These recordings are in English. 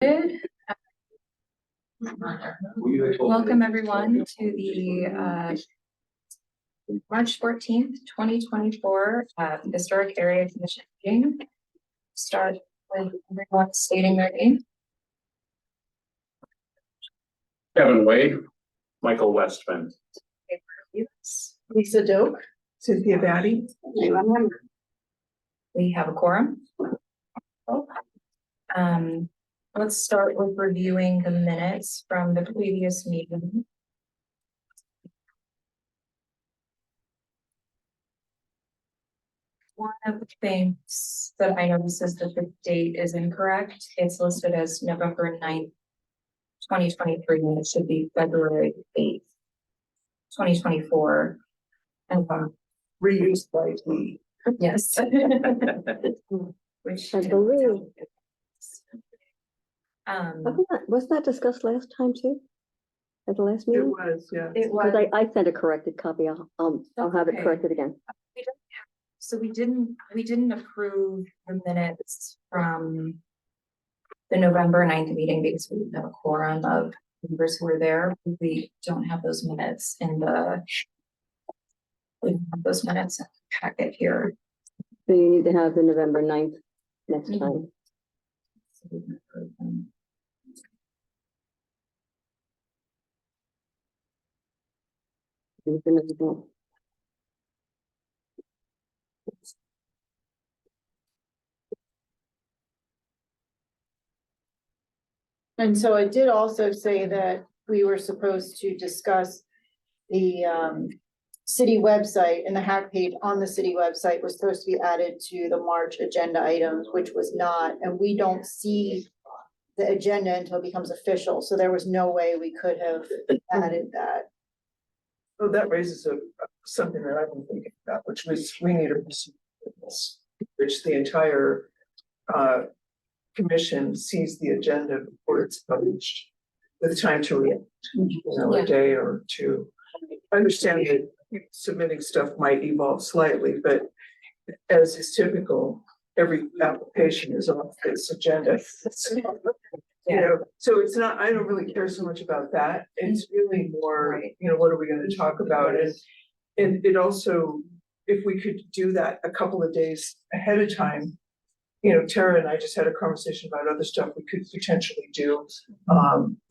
Welcome everyone to the March 14th, 2024 Historic Area Commission meeting. Start with everyone stating their name. Kevin Wade, Michael Westman. Lisa Doak, Cynthia Batty. We have a quorum. Let's start with reviewing the minutes from the previous meeting. One of the things that I noticed is that the date is incorrect. It's listed as November 9th, 2023, and it should be February 8th, 2024. And Reused by me. yes. Which I believe. Was that discussed last time too? At the last It meeting? was, yeah. it was. Because I sent a corrected copy. I'll have it Okay. corrected again. So we didn't approve the minutes from the November 9th meeting because we didn't have a quorum of members who were there. We don't have those minutes in the packet here. So you need to have the November 9th next Mhm. time. So we can approve them. And so it did also say that we were supposed to discuss the city website, and the hack page on the city website was supposed to be added to the March agenda items, which was not, and we don't see the agenda until it becomes official, so there was no way we could have added that. Oh, that raises something that I've been thinking about, which was we need a procedure for this, which the entire commission sees the agenda before it's published with time to read, Yeah. a day or two. I understand that submitting stuff might evolve slightly, but as is typical, every application is off this agenda. You know, so it's not, I don't really care so much about that. It's really more, Right. you know, what are we gonna talk about? And it also, if we could do that a couple of days ahead of time, you know, Tara and I just had a conversation about other stuff we could potentially do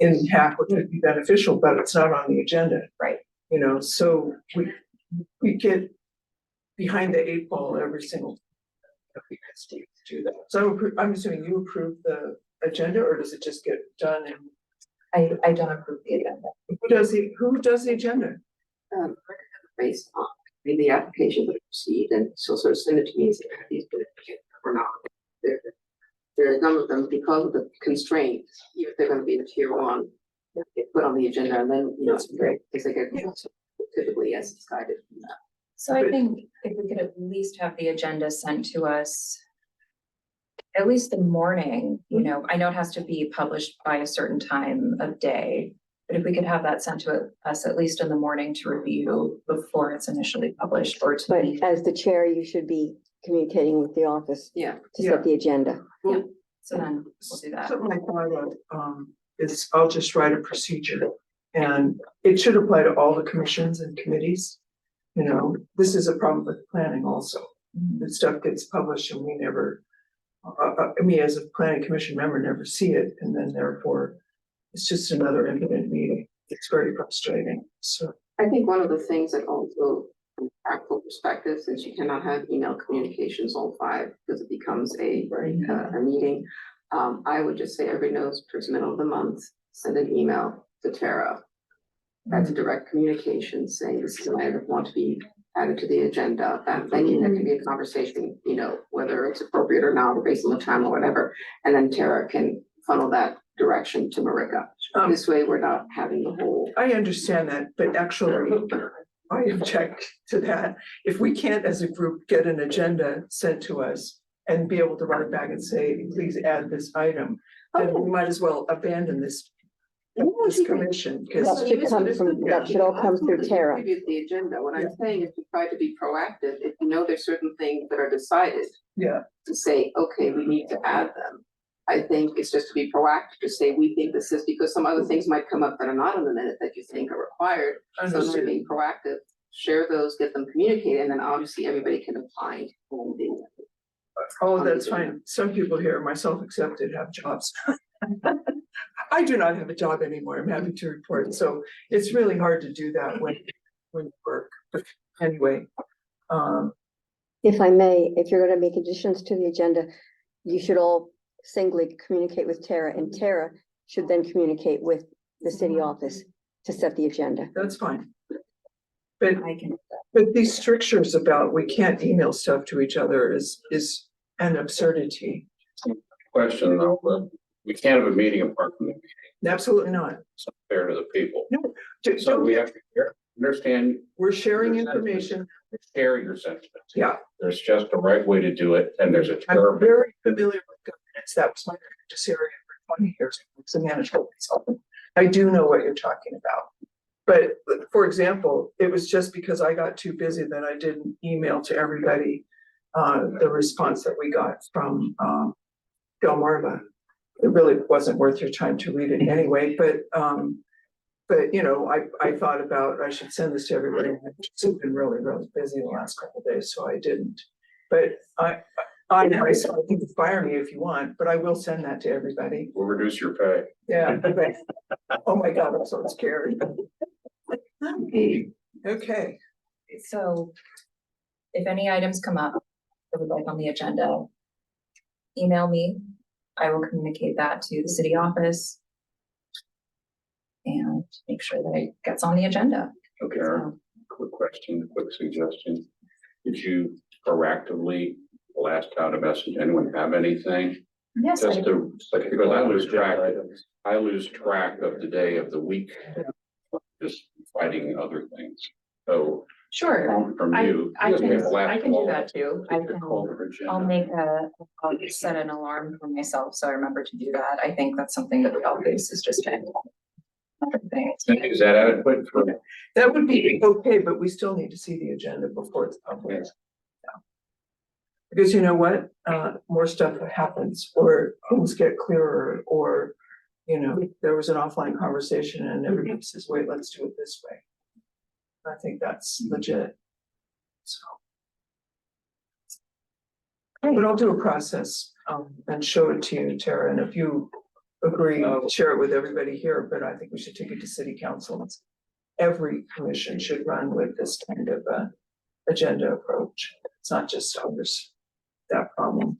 in hack, which would be beneficial, but it's not on the agenda. Right. You know, so we get behind the eight ball every single time we could do that. So I'm assuming you approve the agenda, or does it just get done and I don't approve the agenda. who does the agenda? Based on, the application would proceed, and so sort of send it to me and say, have these been or not. There are some of them, because of the constraints, even if they're gonna be in tier one, get put on the agenda, and then, you know, it's great, because they get typically, yes, it's guided from that. So I think if we could at least have the agenda sent to us at least the morning, you know, I know it has to be published by a certain time of day, but if we could have that sent to us at least in the morning to review before it's initially published or to But be. as the chair, you should be communicating with the office Yeah, to set the agenda. Well, So then we'll do that. something I thought of, is I'll just write a procedure, and it should apply to all the commissions and committees. You know, this is a problem with planning also. The stuff gets published and we never, me as a planning commission member never see it, and then therefore it's just another imminent meeting. It's very frustrating, so. I think one of the things that also, from a practical perspective, since you cannot have email communications on 5, because it becomes a meeting, I would just say every nose towards middle of the month, send an email to Tara. That's a direct communication saying this is an item that want to be added to the agenda. That then there can be a conversation, you know, whether it's appropriate or not, or based on the time or whatever. And then Tara can funnel that direction to Marika. This way, we're not having the whole. I understand that, but actually, I object to that. If we can't, as a group, get an agenda sent to us and be able to run it back and say, please add this item, then we might as well abandon this commission, because That should all come through Tara. Distribute the agenda. What I'm saying is to try to be proactive. If you know there's certain things that are decided, yeah, to say, okay, we need to add them. I think it's just to be proactive, to say, we think this is, because some other things might come up that are not in the minute that you think are required. So Understood. being proactive, share those, get them communicated, and then obviously everybody can apply. Oh, that's fine. Some people here, myself accepted, have jobs. I do not have a job anymore. I'm happy to report. So it's really hard to do that when you work. But anyway, If I may, if you're gonna make additions to the agenda, you should all singly communicate with Tara, and Tara should then communicate with the city office to set the agenda. that's fine. But I can, But these strictures about we can't email stuff to each other is an absurdity. Question though, but we can't have a meeting apart from the meeting. Absolutely not. It's not fair to the people. So Don't- we have to understand, We're sharing information. share your sentiments. Yeah, There's just a right way to do it, and there's a I'm term. very familiar with governance. That was my practice area for 20 years as a management consultant. I do know what you're talking about. But for example, it was just because I got too busy that I didn't email to everybody the response that we got from Delmarva. It really wasn't worth your time to read it anyway, but you know, I thought about, I should send this to everybody. I've just been really, really busy the last couple of days, so I didn't. But I myself, you can fire me if you want, but I will send that to everybody. We'll reduce your pay. Yeah. Oh my God, I'm so scared. Okay, so if any items come up that would like on the agenda, email me. I will communicate that to the city office and make sure that it gets on the agenda. Okay, So, quick question, quick suggestion. Did you proactively blast out a message? Anyone have anything? yes, Just to, because I lose track of the day of the week. Just fighting other things. So sure. from you. I just can, make a blast I can call. do that too. I can, I'll make I'll set an alarm for myself, so I remember to do that. I think that's something that we all face is just trying to. Is that adequate for? that would be okay, but we still need to see the agenda before it's published. Yeah. Because you know what, more stuff happens, or things get clearer, or, you know, there was an offline conversation and everybody says, wait, let's do it this way. I think that's legit. So. But I'll do a process, and show it to you, Tara, and if you agree, share it with everybody here, but I think we should take it to city council. Every commission should run with this kind of agenda approach. It's not just ours, that problem.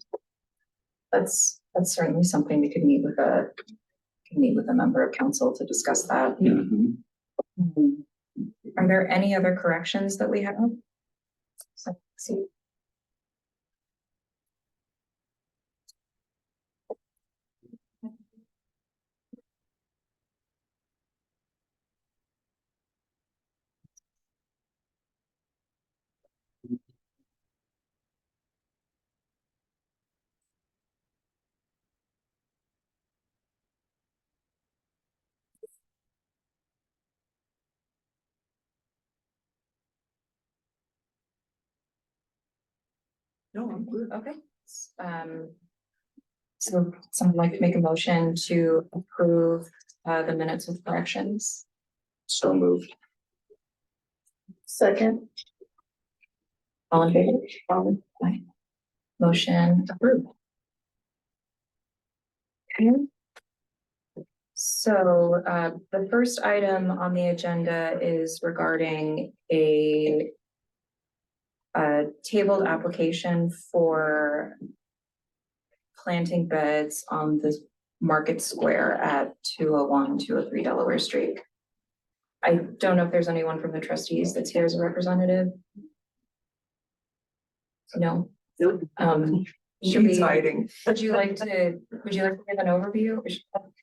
That's certainly something we could meet with a member of council to discuss that. Are there any other corrections that we have? So, let's see. No, I'm good. Okay. So someone like to make a motion to approve the minutes with corrections? So moved. Second, All in favor? Aye. Motion approved. Okay. So the first item on the agenda is regarding a tabled application for planting beds on the Market Square at 201, 203 Delaware Street. I don't know if there's anyone from the trustees that's here as a representative. No. Should He's we, hiding. would you like to give an overview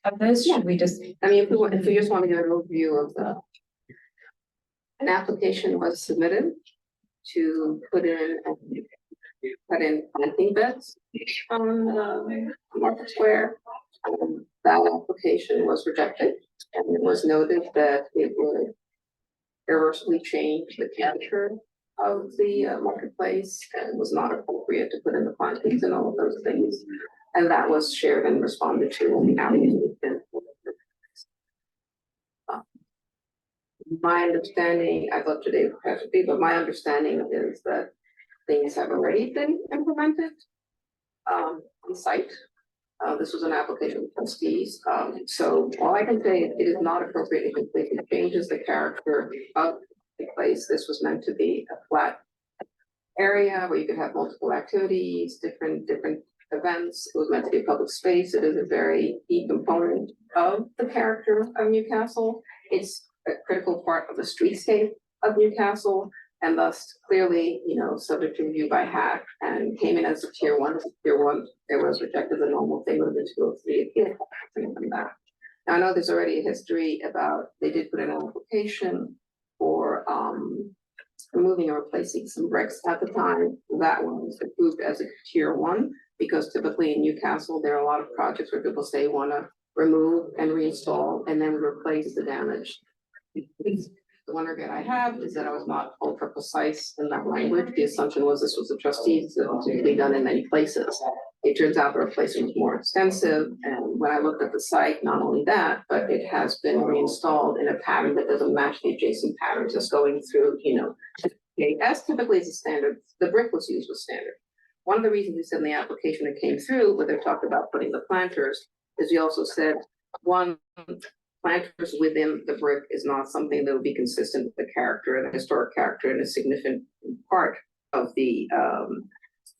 of this? Should we just, I mean, if we just want to get an overview of an application was submitted to put in planting beds on Market Square. That application was rejected, and it was noted that it would irreversibly change the character of the marketplace, and it was not appropriate to put in the plantings and all of those things. And that was shared and responded to when the applicant was been. My understanding, I'd love today to be, but my understanding is that things have already been implemented on site. This was an application of trustees, so all I can say, it is not appropriate, it completely changes the character of the place. This was meant to be a flat area where you could have multiple activities, different events. It was meant to be a public space. It is a very key component of the character of Newcastle. It's a critical part of the streetscape of Newcastle, and thus clearly, subject to review by HAC, and came in as a tier one. Tier one, it was rejected. The normal thing would have been to go to the appeal, something like that. Now, I know there's already a history about, they did put in an application for removing or replacing some bricks at the time. That one was approved as a tier one, because typically in Newcastle, there are a lot of projects where people say wanna remove and reinstall and then replace the damage. The one regret I have is that I was not ultra precise in that language. The assumption was this was a trustees, it was typically done in many places. It turns out the replacement was more extensive, and when I looked at the site, not only that, but it has been reinstalled in a pattern that doesn't match the adjacent pattern, just going through, as typically is a standard, the brick was used with standard. One of the reasons we said in the application that came through, where they talked about putting the planters, is we also said, one, planters within the brick is not something that would be consistent with the character and the historic character and a significant part of the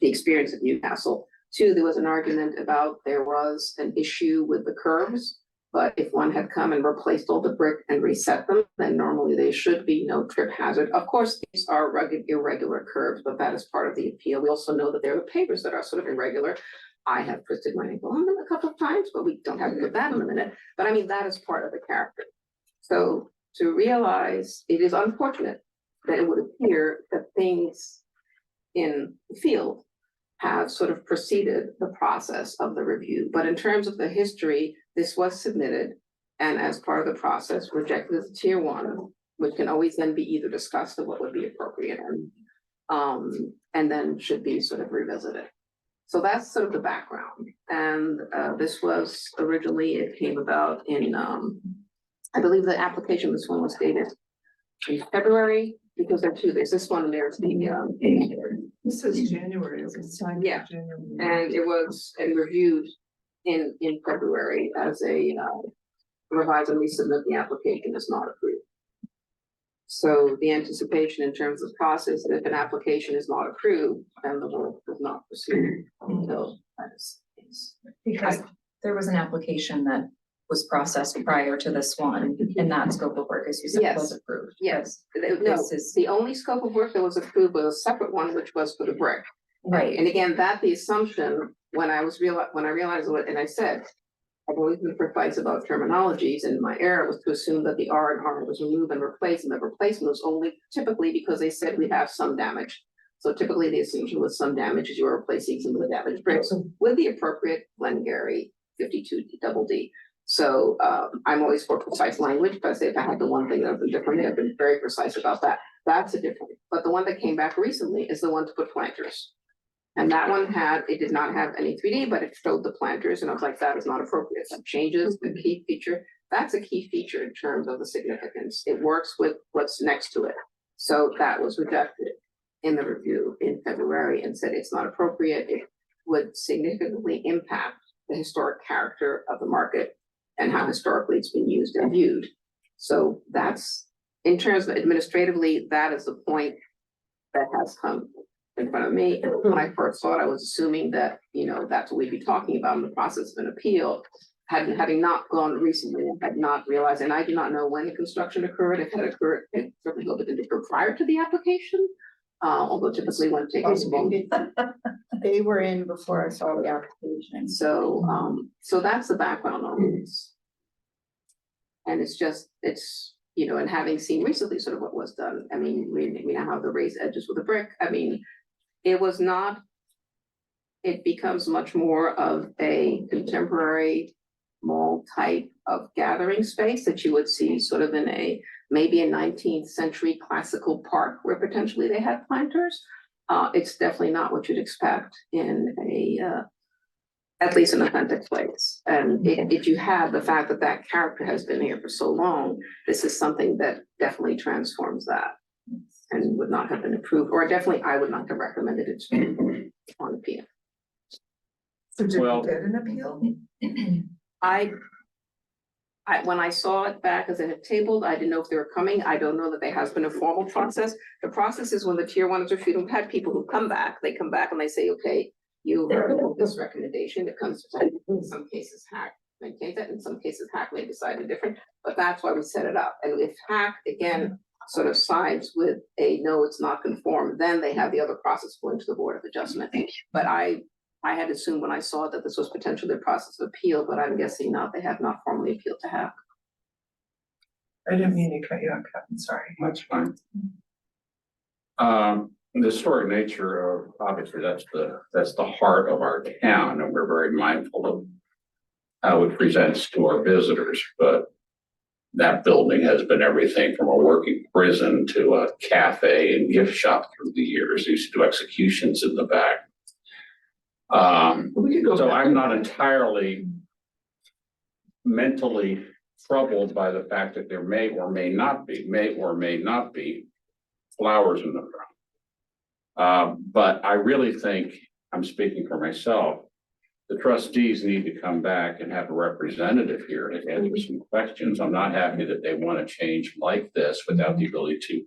experience of Newcastle. Two, there was an argument about there was an issue with the curbs, but if one had come and replaced all the brick and reset them, then normally they should be no trip hazard. Of course, these are rugged, irregular curbs, but that is part of the appeal. We also know that there are pavers that are sort of irregular. I have twisted my ankle on them a couple of times, but we don't have to put that in a minute. But I mean, that is part of the character. So to realize, it is unfortunate that it would appear that things in the field have sort of preceded the process of the review. But in terms of the history, this was submitted and as part of the process, rejected as tier one, which can always then be either discussed or what would be appropriate and then should be sort of revisited. So that's sort of the background. And this was originally, it came about in, I believe the application, this one was dated in February, because there are two, there's this one and there's the, This is January. It was signed in Yeah. January. and it was reviewed in February as a revise and resubmit the application is not approved. So the anticipation in terms of process, if an application is not approved, then the work does not proceed until that is. Because there was an application that was processed prior to this one, and that scope of work, as you said, was Yes. approved. Yes, no, This is- the only scope of work that was approved was a separate one, which was for the brick. Right, And again, the assumption, when I realized what, and I said, I've always been precise about terminologies, and my error was to assume that the R and R was removed and replaced, and the replacement was only typically because they said we have some damage. So typically the assumption was some damage is you're replacing some of the damaged bricks with the appropriate Glengarry 52 double D. So I'm always for precise language, but I say if I had the one thing that would be different, I've been very precise about that. That's a different, but the one that came back recently is the one to put planters. And that one it did not have any 3D, but it showed the planters, and I was like, that is not appropriate. That changes the key feature. That's a key feature in terms of the significance. It works with what's next to it. So that was rejected in the review in February and said it's not appropriate. It would significantly impact the historic character of the market and how historically it's been used and viewed. So that's, in terms of administratively, that is the point that has come in front of me. And when I first saw it, I was assuming that, that's what we'd be talking about in the process of an appeal. Having not gone recently, I had not realized, and I do not know when the construction occurred. If it had occurred, it certainly hope it didn't occur prior to the application. Although typically when it takes. They were in before I saw the application. So that's the background on this. And and having seen recently sort of what was done, I mean, we now have the raised edges with the brick. I mean, it becomes much more of a contemporary mall type of gathering space that you would see sort of in maybe a 19th century classical park where potentially they had planters. It's definitely not what you'd expect in at least an authentic place. And if you have the fact that that character has been here for so long, this is something that definitely transforms that and would not have been approved, or definitely I would not have recommended it to on appeal. So did Well- we get an appeal? When I saw it back as it had tabled, I didn't know if they were coming. I don't know that there has been a formal process. The process is when the tier one is reviewed. We've had people who come back, they come back and they say, okay, you heard this recommendation, it comes to, in some cases, hack maintains it, in some cases, hack may decide different, but that's why we set it up. And if hack, again, sort of sides with a no, it's not conform, then they have the other process going to the Board of Adjustment. But I had assumed when I saw that this was potentially a process of appeal, but I'm guessing not, they have not formally appealed to hack. I didn't mean to cut you off, Captain, sorry. That's fine. The historic nature of, obviously, that's the heart of our town, and we're very mindful of how it presents to our visitors, but that building has been everything from a working prison to a cafe and gift shop through the years. They used to do executions in the back. We could go So back. I'm not entirely mentally troubled by the fact that there may or may not be flowers in the front. But I really think, I'm speaking for myself, the trustees need to come back and have a representative here to answer some questions. I'm not happy that they want to change like this without the ability to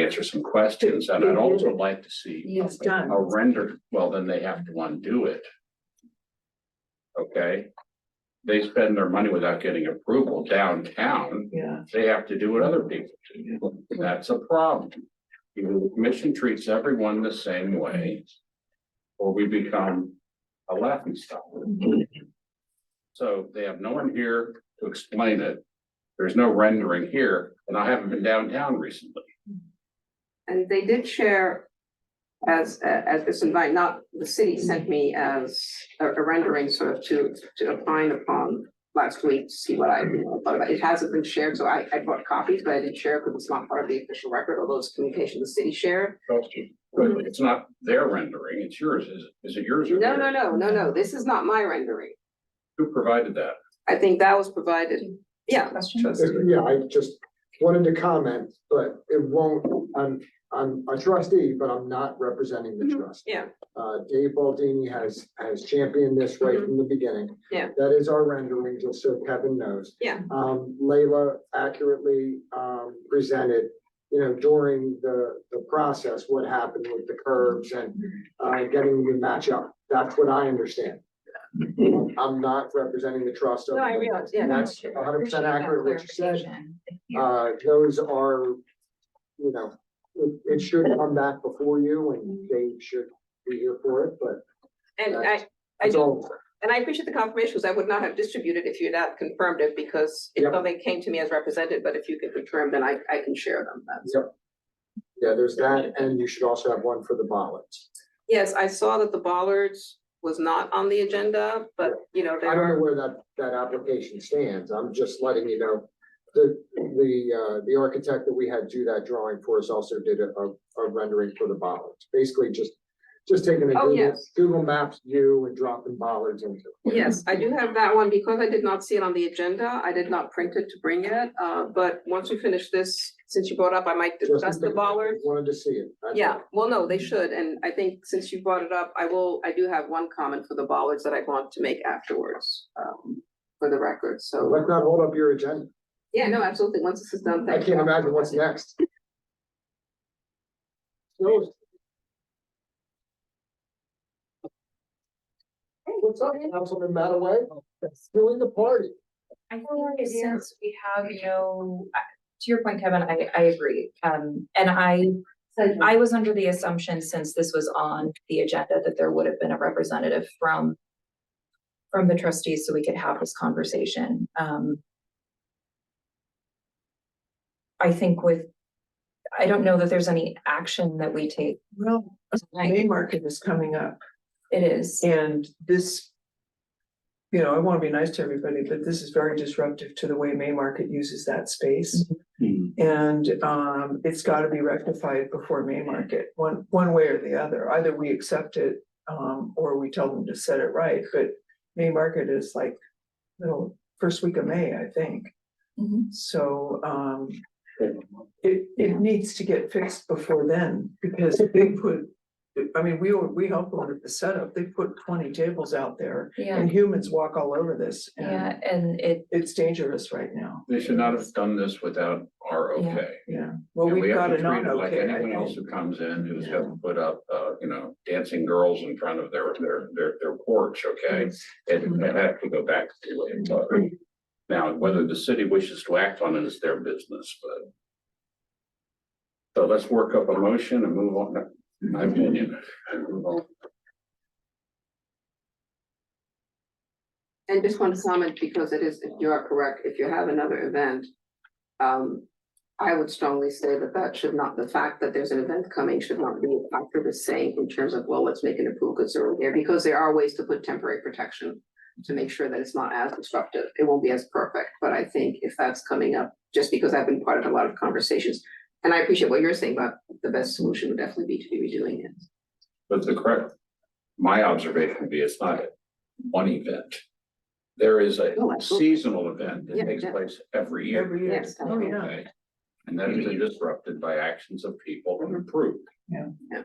answer some questions, and I'd also like to see It's done. a render, well, then they have to undo it. Okay? They spend their money without getting approval downtown, Yeah, they have to do what other people do. That's a problem. Either the commission treats everyone the same way, or we become a laughingstock. So they have no one here to explain it. There's no rendering here, and I haven't been downtown recently. And they did share as this invite, not the city sent me as a rendering sort of to opine upon last week to see what I thought about. It hasn't been shared, so I brought copies, but I didn't share because it's not part of the official record, although it's communication the city shared. But it's not their rendering, it's yours. Is it yours or No, theirs? this is not my rendering. Who provided that? I think that was provided, yeah. Questions? Yeah, I just wanted to comment, but it won't, I'm a trustee, but I'm not representing the trust. Yeah. Dave Baldini has championed this right from the beginning. Yeah. That is our rendering, just so Kevin knows. Yeah. Layla accurately, presented, during the process, what happened with the curves and, getting the match up. That's what I understand. I'm not representing the trust. No, I realize, yeah. And no, that's sure. 100% accurate what you said. Clarification. Thank you. Those are, it should come back before you and Dave should be here for it, but And I that's do, all. and I appreciate the confirmation, because I would not have distributed if you had not confirmed it, because if Yep. something came to me as represented, but if you can confirm, then I can share them. That's. Yep. Yeah, there's that, and you should also have one for the bollards. Yes, I saw that the bollards was not on the agenda, but they I don't know were, where that application stands. I'm just letting you know. The architect that we had do that drawing for us also did a rendering for the bollards. Basically just taking a Oh, Google, yes. Google Maps view and dropping bollards into it. yes, I do have that one, because I did not see it on the agenda. I did not print it to bring it, but once we finish this, since you brought up, I might Just discuss the because bollards. Wanted to see it. That's Yeah, all. well, no, they should, and I think since you brought it up, I do have one comment for the bollards that I want to make afterwards, for the record, so. Let's not hold up your agenda. Yeah, no, absolutely, once this is done. I thank you. can't imagine what's next. So, hey, what's up, Councilman Mataway? Doing the party. I think since we have to your point, Kevin, I agree. And I was under the assumption, since this was on the agenda, that there would have been a representative from the trustees so we could have this conversation. I think I don't know that there's any action that we take well, tonight. Maymarket is coming up It is. and this. I want to be nice to everybody, but this is very disruptive to the way Maymarket uses that space. And it's got to be rectified before Maymarket, one way or the other. Either we accept it or we tell them to set it right, but May Market is like, first week of May, I think. Mhm. So, it needs to get fixed before then, because they put, I mean, we helped them with the setup, they put 20 tables out there. Yeah. And humans walk all over this, and Yeah, and it's dangerous right now, They should not have done this without our Yeah. okay. yeah, well, And we we've have got to a treat it like non-okay, anyone I else think. who comes in who's got to put up, dancing girls in front of their porch, okay? It had to go back to the way it was. Now, whether the city wishes to act on it is their business, but. So let's work up a motion and move on, in my opinion, and move on. And just one comment, because it is, if you are correct, if you have another event, I would strongly say that that should not, the fact that there's an event coming should not be a factor to say in terms of, well, let's make an approved goods over there, because there are ways to put temporary protection to make sure that it's not as disruptive. It won't be as perfect, but I think if that's coming up, just because I've been part of a lot of conversations, and I appreciate what you're saying about the best solution would definitely be to be redoing it. But my observation would be it's not one event. There is a Oh, absolutely. seasonal event that Yeah, takes yeah. place every year. Every year, Yes, oh, yeah. Okay, and that has been disrupted by actions of people and approved. Yeah. Yeah.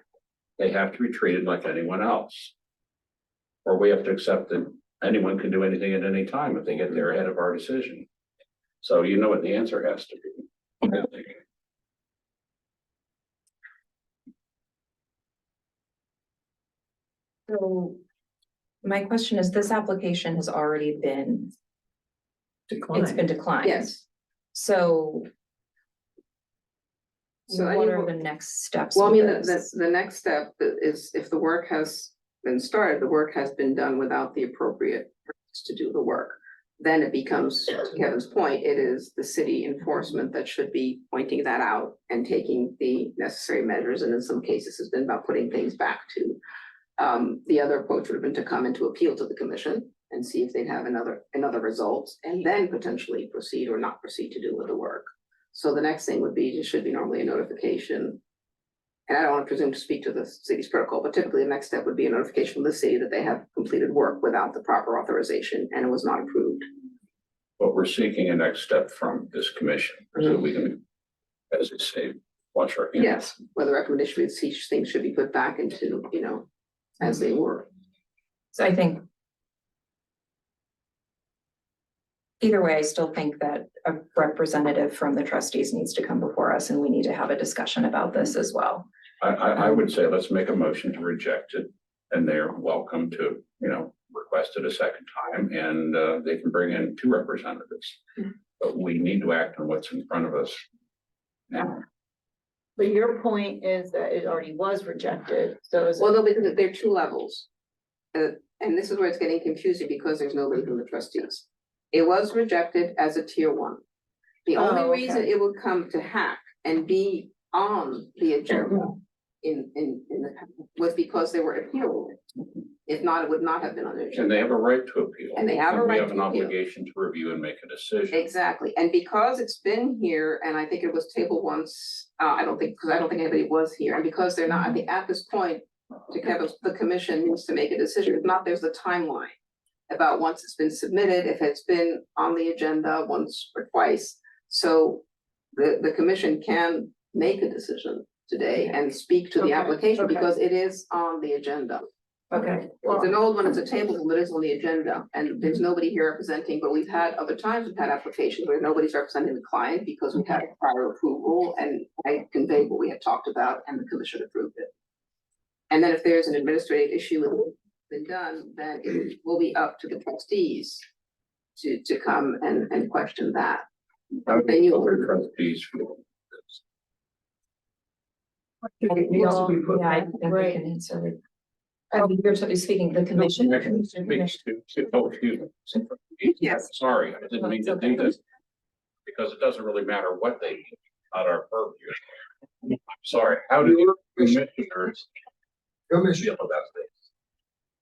They have to be treated like anyone else. Or we have to accept that anyone can do anything at any time if they get there ahead of our decision. So you know what the answer has to be. so my question is, this application has already been, it's been Decline, declined. Yes. So So what any- are the next steps? Well, I with mean, this? the next step is if the work has been started, the work has been done without the appropriate permits to do the work. Then it becomes, to Kevin's point, it is the city enforcement that should be pointing that out and taking the necessary measures, and in some cases has been about putting things back to. The other approach would have been to come into appeal to the commission and see if they'd have another result, and then potentially proceed or not proceed to do with the work. So the next thing would be, it should be normally a notification. And I don't want to presume to speak to the city's protocol, but typically the next step would be a notification from the city that they have completed work without the proper authorization and it was not approved. But we're seeking a next step from this commission, so we can, as I say, wash our hands. Yes, where the recommendation is each thing should be put back into, as they were. So I think either way, I still think that a representative from the trustees needs to come before us and we need to have a discussion about this as well. I would say let's make a motion to reject it, and they're welcome to, request it a second time, and they can bring in 2 representatives. But we need to act on what's in front of us now. But your point is that it already was rejected, so is Well, no, because there are 2 levels. And this is where it's getting confusing because there's nobody from the trustees. It was rejected as a tier 1. The only Oh, reason okay. it would come to hack and be on the agenda was because they were appealable. If not, it would not have been on the agenda. And they have a right to appeal. And they have a we right have an to appeal. obligation to review and make a decision. Exactly, and because it's been here, and I think it was tabled once, I don't think anybody was here, and because they're not, I think at this point, to Kevin's, the commission needs to make a decision, if not, there's the timeline. About once it's been submitted, if it's been on the agenda once or twice, so the commission can make a decision today and speak to the Okay, application, okay. because it is on the agenda. Okay, It's an old one, it's a table, but it's on the agenda, and there's nobody here representing, but we've had other times, we've had applications where nobody's representing the client because we've had prior approval, and I conveyed what we had talked about, and the commission approved it. And then if there's an administrative issue that's been done, then it will be up to the trustees to come and question that. Then you- Other trustees feel this. it needs to be put yeah, I back. think we Right. can answer it. You're speaking the commission. Speaks to, excuse me. Yes. Sorry, I didn't mean to do this. Because it doesn't really matter what they do, not our purview. I'm sorry, how do your commissioners feel about this?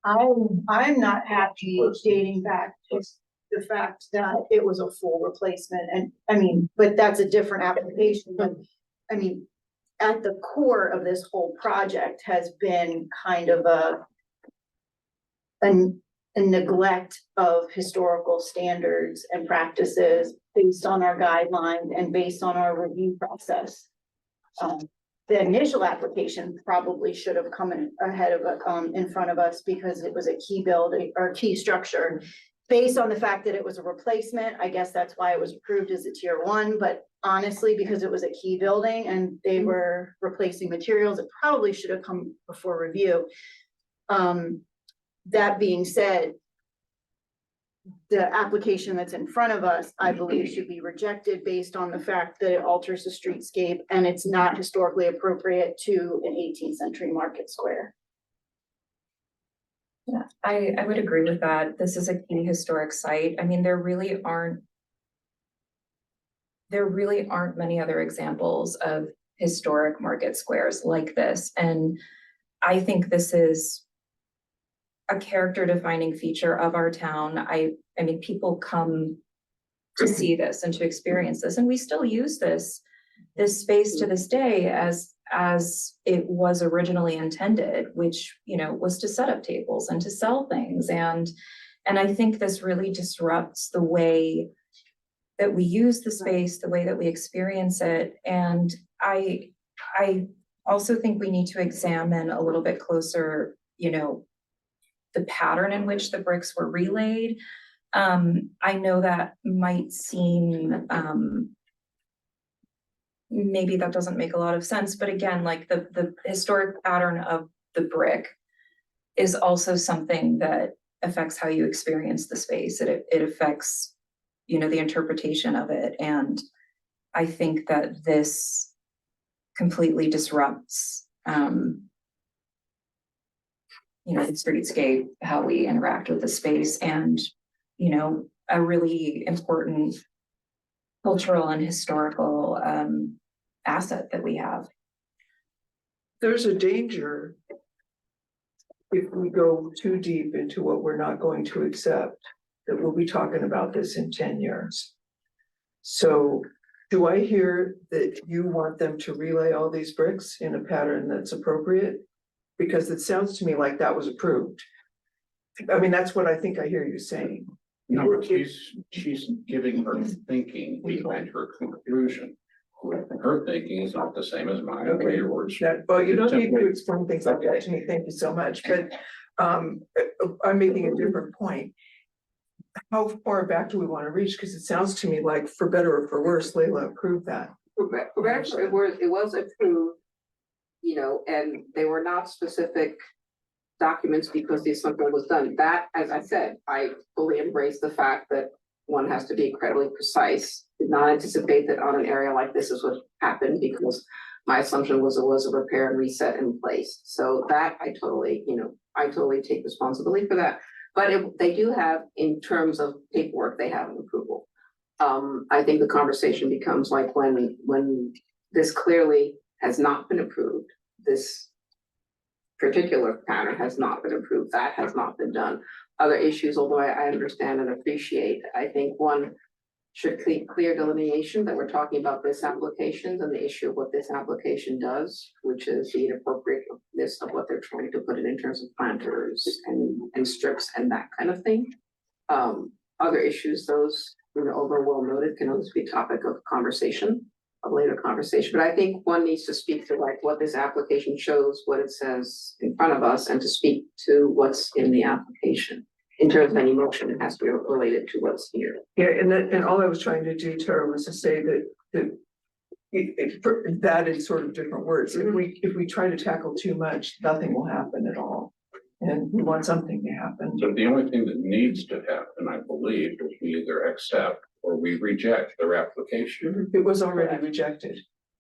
I'm not happy dating back to the fact that it was a full replacement, and, but that's a different application, but, at the core of this whole project has been kind of a neglect of historical standards and practices based on our guidelines and based on our review process. The initial application probably should have come in ahead of, in front of us because it was a key building or key structure. Based on the fact that it was a replacement, I guess that's why it was approved as a tier 1, but honestly, because it was a key building and they were replacing materials, it probably should have come before review. That being said, the application that's in front of us, I believe, should be rejected based on the fact that it alters the streetscape and it's not historically appropriate to an 18th century market square. Yeah, I would agree with that. This is a key historic site. I mean, there really aren't many other examples of historic market squares like this. And I think this is a character defining feature of our town. I mean, people come to see this and to experience this, and we still use this space to this day as it was originally intended, which, you know, was to set up tables and to sell things. And I think this really disrupts the way that we use the space, the way that we experience it. And I also think we need to examine a little bit closer, you know, the pattern in which the bricks were relayed. I know that might seem, maybe that doesn't make a lot of sense, but again, like the historic pattern of the brick is also something that affects how you experience the space. It affects, you know, the interpretation of it. And I think that this completely disrupts, you know, the streetscape, how we interact with the space, and, you know, a really important cultural and historical asset that we have. There's a danger if we go too deep into what we're not going to accept, that we'll be talking about this in 10 years. So do I hear that you want them to relay all these bricks in a pattern that's appropriate? Because it sounds to me like that was approved. I mean, that's what I think I hear you saying. No, she's giving her thinking behind her conclusion. Her thinking is not the same as mine, or yours. That, well, you don't need to explain things like that to me, thank you so much, but I'm making a different point. How far back do we want to reach? Because it sounds to me like, for better or for worse, Layla approved that. Actually, it was approved, you know, and they were not specific documents because the assumption was done. That, as I said, I fully embrace the fact that one has to be incredibly precise. Did not anticipate that on an area like this is what happened, because my assumption was it was a repair and reset in place. So that I totally, you know, I totally take responsibility for that. But they do have, in terms of paperwork, they have an approval. I think the conversation becomes like when this clearly has not been approved, this particular pattern has not been approved, that has not been done. Other issues, although I understand and appreciate, I think one should clear delineation that we're talking about this application and the issue of what this application does, which is the inappropriateness of what they're trying to put in terms of planters and strips and that kind of thing. Other issues, those, you know, over well noted, can always be topic of conversation, a later conversation. But I think one needs to speak to like what this application shows, what it says in front of us, and to speak to what's in the application. In terms of any motion, it has to be related to what's here. Yeah, and all I was trying to do, Tara, was to say that that is sort of different words. If we try to tackle too much, nothing will happen at all. And we want something to happen. So the only thing that needs to happen, I believe, is we either accept or we reject their application. It was already rejected.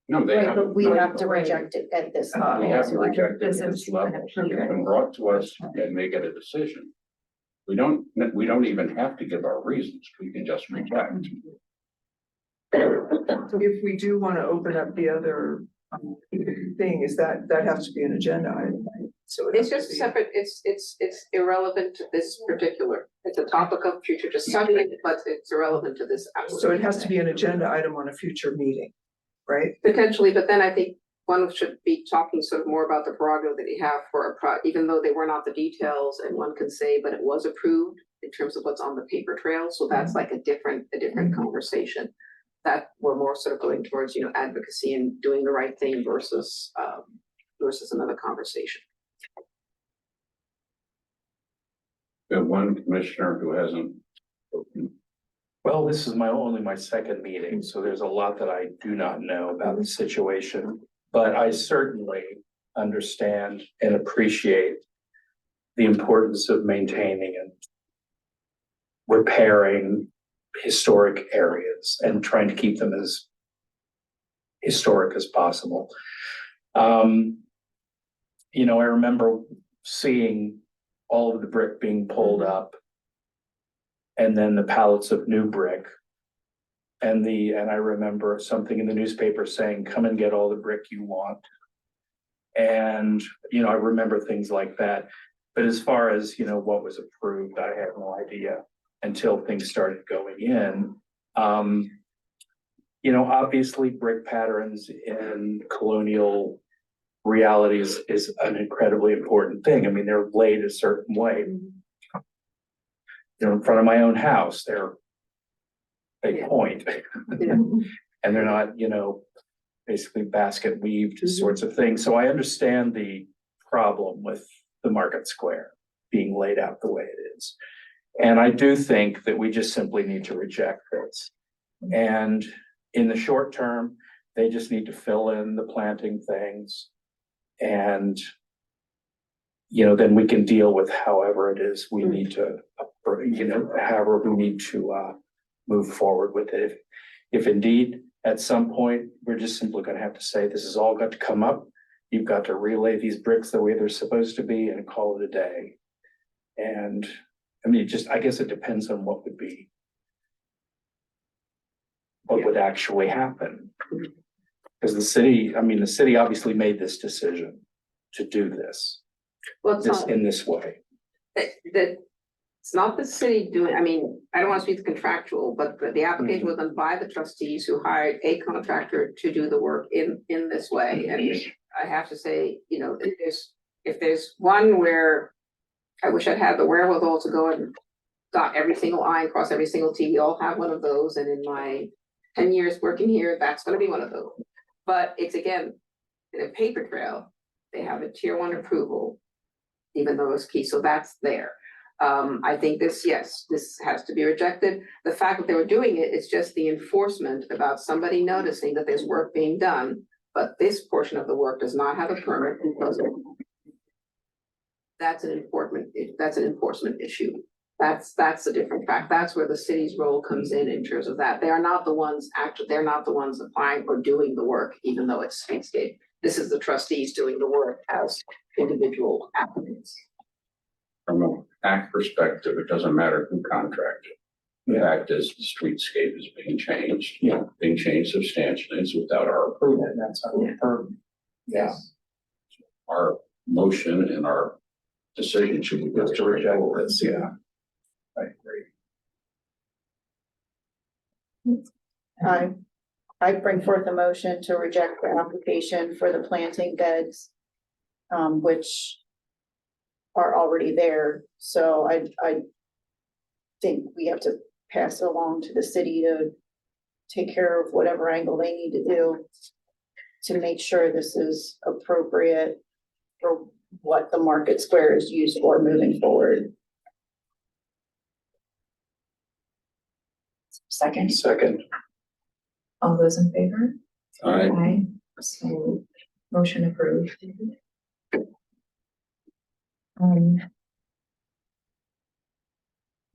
No, they Right, haven't. but we have to reject it at this. Uh, We point. haven't rejected this level. It's been brought to us and they get a decision. We don't even have to give our reasons. We can just reject. If we do want to open up the other thing, is that has to be an agenda item, right? So It's just separate, it's irrelevant to this particular, it's a topic of future discussion, but it's irrelevant to this. So it has to be an agenda item on a future meeting, right? Potentially, but then I think one should be talking sort of more about the prerogative that you have for even though they were not the details, and one can say, but it was approved in terms of what's on the paper trail, so that's like a different conversation. That we're more sort of going towards, you know, advocacy and doing the right thing versus another conversation. We have one commissioner who hasn't spoken. Well, this is only my second meeting, so there's a lot that I do not know about the situation. But I certainly understand and appreciate the importance of maintaining and repairing historic areas and trying to keep them as historic as possible. You know, I remember seeing all of the brick being pulled up and then the pallets of new brick. And I remember something in the newspaper saying, come and get all the brick you want. And, you know, I remember things like that. But as far as, you know, what was approved, I had no idea until things started going in. You know, obviously brick patterns in colonial realities is an incredibly important thing. I mean, they're laid a certain way. You know, in front of my own house, they point. And they're not, you know, basically basket weaved sorts of things. So I understand the problem with the market square being laid out the way it is. And I do think that we just simply need to reject this. And in the short term, they just need to fill in the planting things. And, you know, then we can deal with however it is we need to, you know, however we need to move forward with it. If indeed, at some point, we're just simply going to have to say, this has all got to come up. You've got to relay these bricks the way they're supposed to be and call it a day. And I mean, I guess it depends on what would actually happen. Because the city obviously made this decision to do this, Well, it's not, in this way. that it's not the city doing, I mean, I don't want to speak to contractual, but the application was done by the trustees who hired a contractor to do the work in this way. And I have to say, you know, if there's one where I wish I'd had the wherewithal to go and dot every single I and cross every single T, we all have one of those. And in my 10 years working here, that's going to be one of those. But it's again, in a paper trail, they have a tier 1 approval, even though it's key. So that's there. I think this has to be rejected. The fact that they were doing it is just the enforcement about somebody noticing that there's work being done, but this portion of the work does not have a permit because that's an enforcement issue. That's a different fact. That's where the city's role comes in terms of that. They are not the ones they're not the ones applying or doing the work, even though it's Streetscape. This is the trustees doing the work as individual applicants. From a act perspective, it doesn't matter who contracted. The fact is, the streetscape is being changed. Yeah. Being changed substantially. It's without our approval. And that's our yeah. Our motion and our decision should be Just to reject this, yeah. I agree. I bring forth a motion to reject the application for the planting beds, which are already there. So I think we have to pass it along to the city to take care of whatever angle they need to do to make sure this is appropriate for what the market square is used for moving forward. Second, all those in favor? Aye. So motion approved.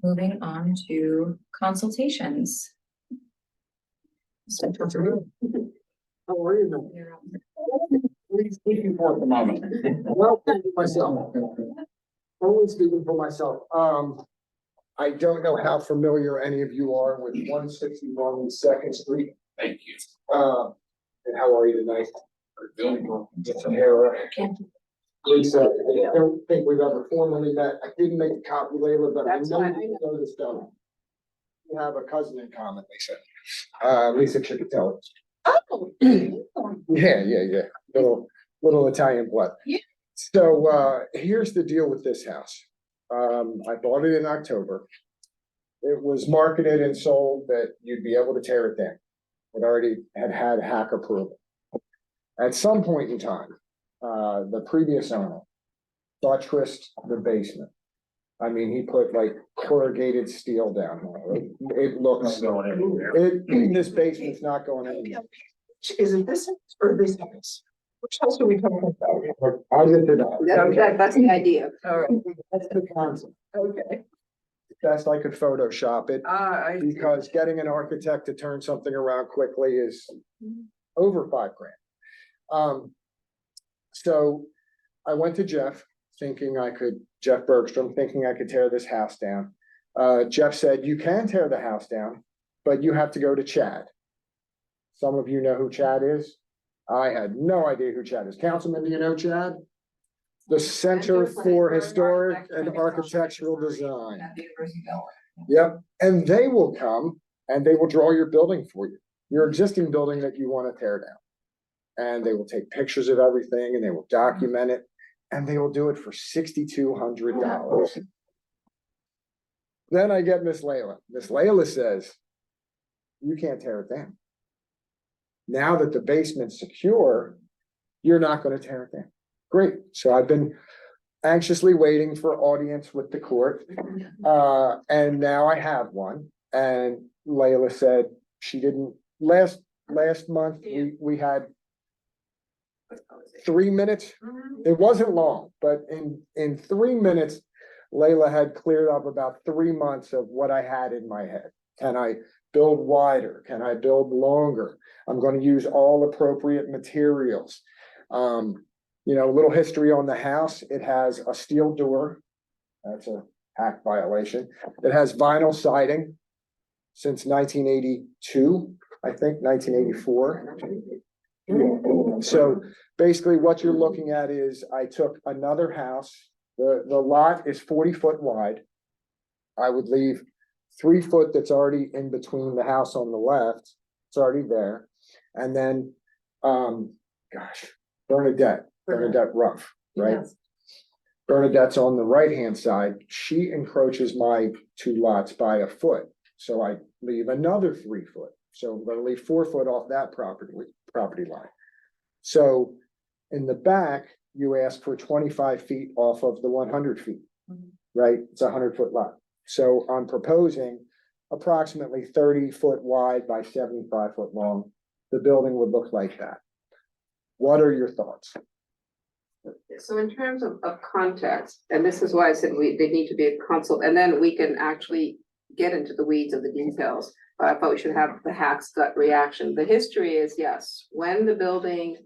Moving on to consultations. How are you now? You're up. Speaking for the moment. Well, myself. Only speaking for myself. I don't know how familiar any of you are with 161 Second Street. Thank you. And how are you tonight? Good. Sahara. Lisa, I don't think we've ever formally met. I didn't make a copy, Layla, but I That's know fine, I you know. know this, don't you? We have a cousin in common, Lisa. Lisa Chickatelli. Oh. Yeah. Little Italian blood. Yeah. So, here's the deal with this house. I bought it in October. It was marketed and sold that you'd be able to tear it down. It already had hack approval. At some point in time, the previous owner buttressed the basement. I mean, he put like corrugated steel down there. It looks, Going anywhere. this basement's not going anywhere. Is it this house or this house? Which house are we talking about? I did that. That's the idea. All right, That's the concept. okay. Best I could Photoshop it, I. because getting an architect to turn something around quickly is over $5,000. So I went to Jeff Jeff Bergstrom, thinking I could tear this house down. Jeff said, you can tear the house down, but you have to go to Chad. Some of you know who Chad is. I had no idea who Chad is. Councilman, do you know Chad? The Center for Historic and Architectural Design. At the University of Delaware. Yep, and they will come and they will draw your building for you, your existing building that you want to tear down. And they will take pictures of everything and they will document it, and they will do it for $6,200. Then I get Miss Layla. Miss Layla says, you can't tear it down. Now that the basement's secure, you're not going to tear it down. Great. So I've been anxiously waiting for audience with the court. And now I have one. And Layla said she didn't, last month, we had 3 minutes. It wasn't long, but in 3 minutes, Layla had cleared up about 3 months of what I had in my head. Can I build wider? Can I build longer? I'm going to use all appropriate materials. A little history on the house. It has a steel door. That's a hack violation. It has vinyl siding since 1982, I think, 1984. So basically what you're looking at is I took another house. The lot is 40 foot wide. I would leave 3 foot that's already in between the house on the left. It's already there. And then, Bernadette Ruff, right? Yes. Bernadette's on the right-hand side. She encroaches my 2 lots by a foot. So I leave another 3 foot. So I'm gonna leave 4 foot off that property line. So in the back, you ask for 25 feet off of the 100 feet, right? It's a 100-foot lot. So I'm proposing approximately 30 foot wide by 75 foot long. The building would look like that. What are your thoughts? So in terms of context, and this is why I said they need to be a consult, and then we can actually get into the weeds of the details. But I thought we should have the hack's gut reaction. The history is, yes, when the building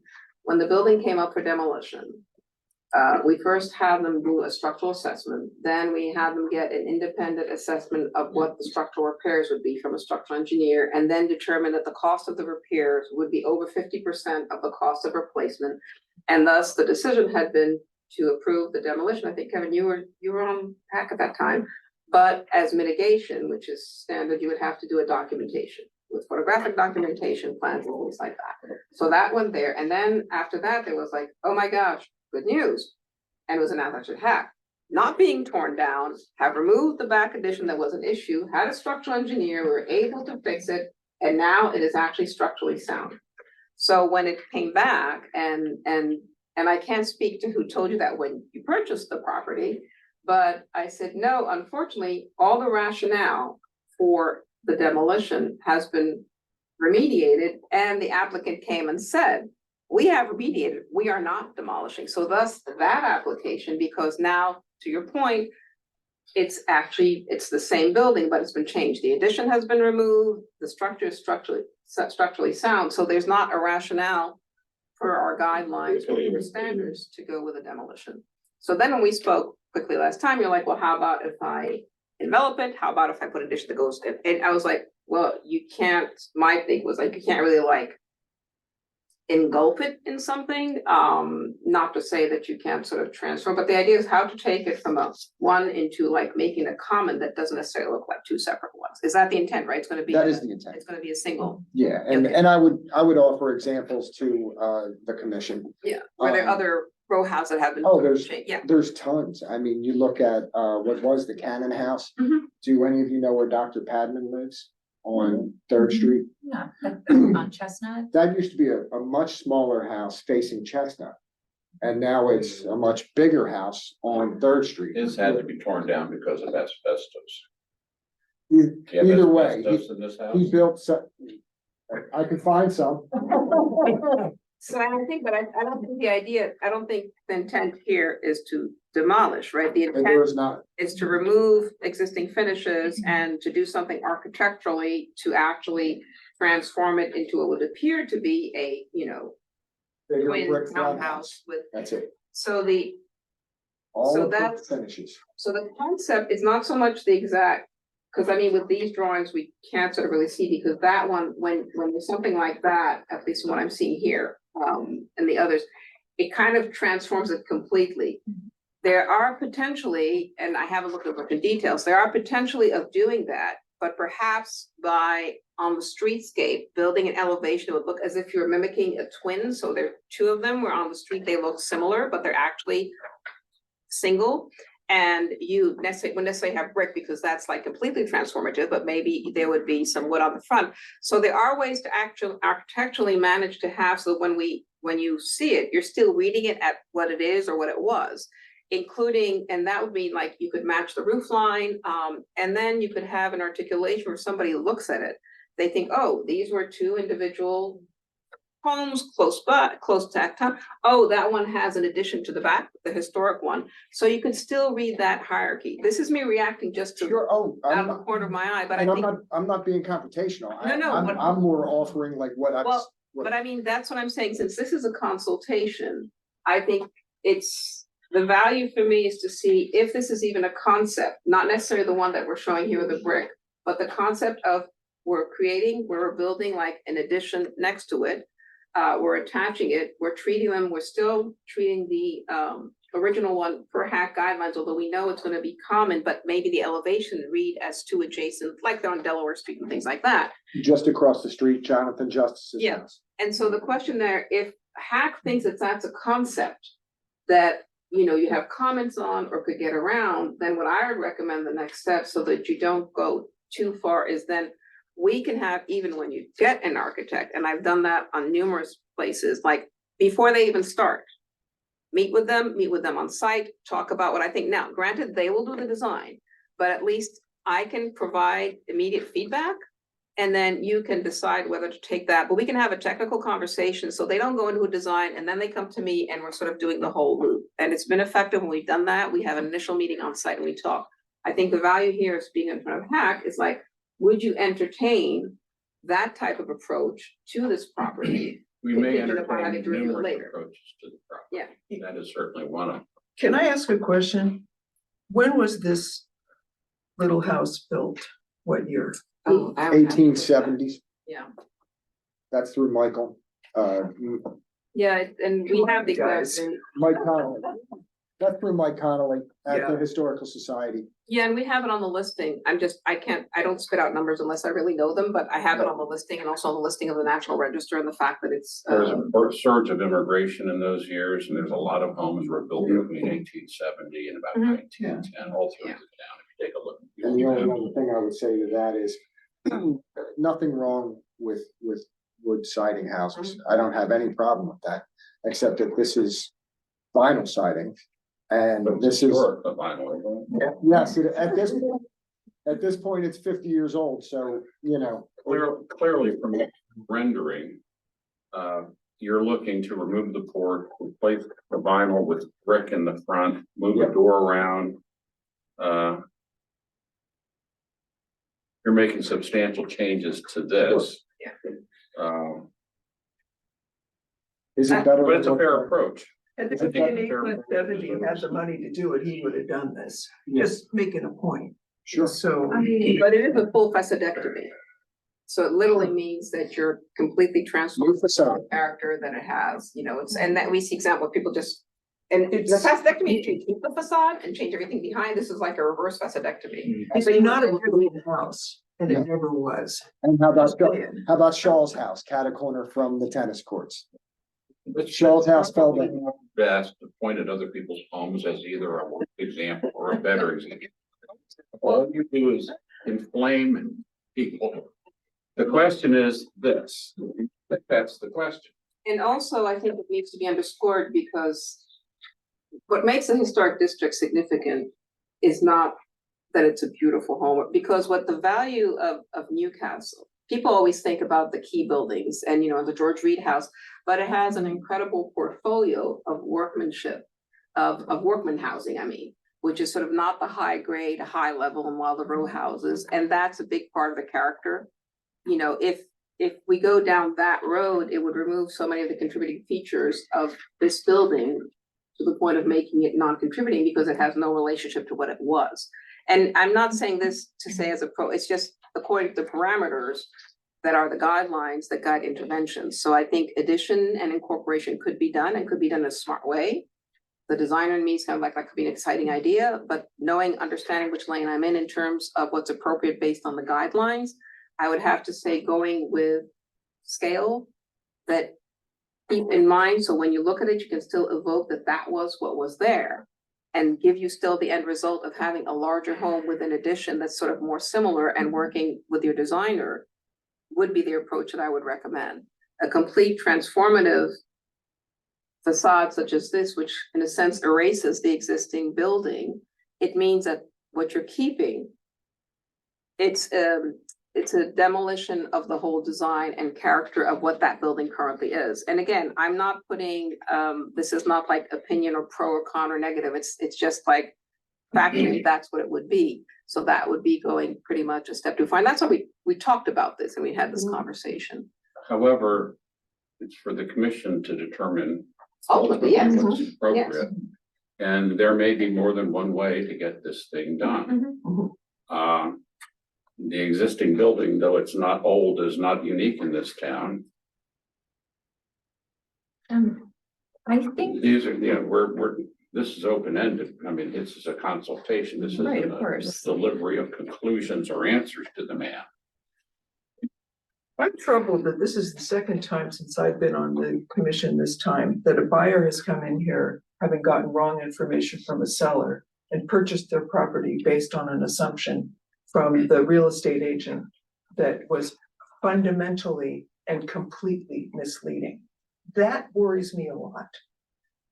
came up for demolition, we first had them do a structural assessment, then we had them get an independent assessment of what the structural repairs would be from a structural engineer, and then determine that the cost of the repairs would be over 50% of the cost of replacement. And thus the decision had been to approve the demolition. I think, Kevin, you were on hack at that time, but as mitigation, which is standard, you would have to do a documentation with photographic documentation, plans, and things like that. So that went there. And then after that, there was like, oh my gosh, good news. And it was announced actually hack, not being torn down, have removed the back addition that was an issue, had a structural engineer, we were able to fix it, and now it is actually structurally sound. So when it came back, and I can't speak to who told you that when you purchased the property, but I said, no, unfortunately, all the rationale for the demolition has been remediated, and the applicant came and said, we have remediated, we are not demolishing. So thus that application, because now, to your point, it's the same building, but it's been changed. The addition has been removed, the structure is structurally sound, so there's not a rationale for our guidelines or your standards to go with a demolition. So then when we spoke quickly last time, you're like, well, how about if I envelop it? How about if I put addition that goes in? And I was like, well, you can't, my thing was like, you can't really like engulf it in something, not to say that you can't sort of transform, but the idea is how to take it from a one into like making a common that doesn't necessarily look like two separate ones. Is that the intent, right? It's gonna be. That is the intent. It's gonna be a single, Yeah, and, Okay. and I would offer examples to, the commission. yeah, were there Um, other row houses that have been? Oh, there's, changed? Yeah, there's tons. I mean, you look at, what was the Cannon House? Mhm. Do any of you know where Dr. Padman lives on Third Street? Yeah, on Chestnut. That used to be a much smaller house facing Chestnut. And now it's a much bigger house on Third Street. It's had to be torn down because of asbestos. E- Do you have Either way, asbestos in this house? he built I could find some. so I think, but I don't think the idea, I don't think the intent here is to demolish, right? The And intent there is not, is to remove existing finishes and to do something architecturally to actually transform it into what would appear to be a, bigger twin brick townhouse house. with, That's it. so the, All So of the that's- finishes. so the concept is not so much the exact, because I mean, with these drawings, we can't sort of really see, because that one, when there's something like that, at least from what I'm seeing here, and the others, it kind of transforms it completely. There are potentially, and I haven't looked over the details, there are potentially of doing that, but perhaps by, on the streetscape, building an elevation would look as if you're mimicking a twin, so there are two of them, where on the street they look similar, but they're actually single. And you wouldn't necessarily have brick, because that's like completely transformative, but maybe there would be some wood on the front. So there are ways to actually architecturally manage to have, so when you see it, you're still reading it at what it is or what it was. Including, and that would mean like you could match the roof line, and then you could have an articulation where somebody looks at it. They think, oh, these were two individual homes close to town. Oh, that one has an addition to the back, the historic one. So you can still read that hierarchy. This is me reacting just to Sure, oh, out of the corner of my eye, but I and think, I'm not being confrontational. No, I'm more offering like what Well, but I mean, that's what I'm saying. Since this is a consultation, I think it's, the value for me is to see if this is even a concept, not necessarily the one that we're showing here with the brick, but the concept of we're building like an addition next to it. We're attaching it, we're still treating the original one per hack guidelines, although we know it's gonna be common, but maybe the elevation read as two adjacent, like they're on Delaware Street and things like that. just across the street, Jonathan Justice's Yeah. house. And so the question there, if hack thinks that that's a concept that, you have comments on or could get around, then what I would recommend the next step, so that you don't go too far, is then we can have, even when you get an architect, and I've done that on numerous places, like before they even start. Meet with them on site, talk about what I think. Now, granted, they will do the design, but at least I can provide immediate feedback. And then you can decide whether to take that, but we can have a technical conversation, so they don't go into a design and then they come to me and we're sort of doing the whole loop. And it's been effective when we've done that. We have an initial meeting on site and we talk. I think the value here is being in front of hack is like, would you entertain that type of approach to this property? We may Thinking about having entertain to review it numerous later. approaches to the property. That is certainly one of them. Can I ask a question? When was this little house built? What year? Oh, I would have to look at that. 1870s, Yeah, that's through Michael, yeah, and we have the exact Guys. date. Mike Connolly. That's through Mike Connolly at Yeah. the Historical Society. Yeah, and we have it on the listing. I don't spit out numbers unless I really know them, but I have it on the listing and also on the listing of the National Register and the fact that it's. There's a surge of immigration in those years, and there's a lot of homes were built between 1870 and about Mhm. 1910, all through the town, if you take a look. And the only other thing I would say to that is, nothing wrong with wood siding houses. I don't have any problem with that, except that this is vinyl siding. And But this it's is, historic, the vinyl, isn't it? yes, at this point, it's 50 years old, so, Clearly from rendering, you're looking to remove the porch, replace the vinyl with brick in the front, move the Yeah. door around. You're making substantial changes to this. Yeah. is it better? But it's a than fair what- approach. At the Is it beginning, fair- when Beverly had the money to do it, he would have done this, Yes. just making a point. Sure. So, But it is a full facetectomy. So it literally means that you're completely transforming New facade. the character that it has, you know, it's, and that we see example of people just. And the It's- facetectomy, you keep the facade and change everything behind, this is like a reverse facetectomy. It's So you not a would- real house, and Yeah. it never was. And how about Shaw's house, cat a corner from the tennis courts? But Shaw's house fell probably down. more Best to point at other people's homes as either a worse example or a better example. All you do is inflame people. The question is this, that's the question. And also, I think it needs to be underscored because what makes a historic district significant is not that it's a beautiful home, because what the value of Newcastle, people always think about the key buildings and, you know, the George Reed House, but it has an incredible portfolio of workmanship, of workman housing, I mean, which is sort of not the high grade, high level and while the row houses, and that's a big part of the character. You know, if we go down that road, it would remove so many of the contributing features of this building to the point of making it non-contributing because it has no relationship to what it was. And I'm not saying this to say as a pro, it's just according to the parameters that are the guidelines that guide interventions. So I think addition and incorporation could be done and could be done in a smart way. The designer in me is kind of like, that could be an exciting idea, but knowing, understanding which lane I'm in terms of what's appropriate based on the guidelines, I would have to say going with scale that keep in mind, so when you look at it, you can still evoke that that was what was there. And give you still the end result of having a larger home with an addition that's sort of more similar and working with your designer would be the approach that I would recommend. A complete transformative facade such as this, which in a sense erases the existing building, it means that what you're keeping, it's a demolition of the whole design and character of what that building currently is. And again, I'm not putting, this is not like opinion or pro or con or negative. It's just like factually, that's what it would be. So that would be going pretty much a step too far. And that's why we talked about this and we had this conversation. However, it's for the commission to determine. Ultimately, yes. What's appropriate. And there may be more than one way to get this thing done. The existing building, though it's not old, is not unique in this town. I think, These are, you know, this is open-ended. I mean, this is a consultation. This Right, isn't of a course. delivery of conclusions or answers to the man. I'm troubled that this is the second time since I've been on the commission this time that a buyer has come in here having gotten wrong information from a seller and purchased their property based on an assumption from the real estate agent that was fundamentally and completely misleading. That worries me a lot.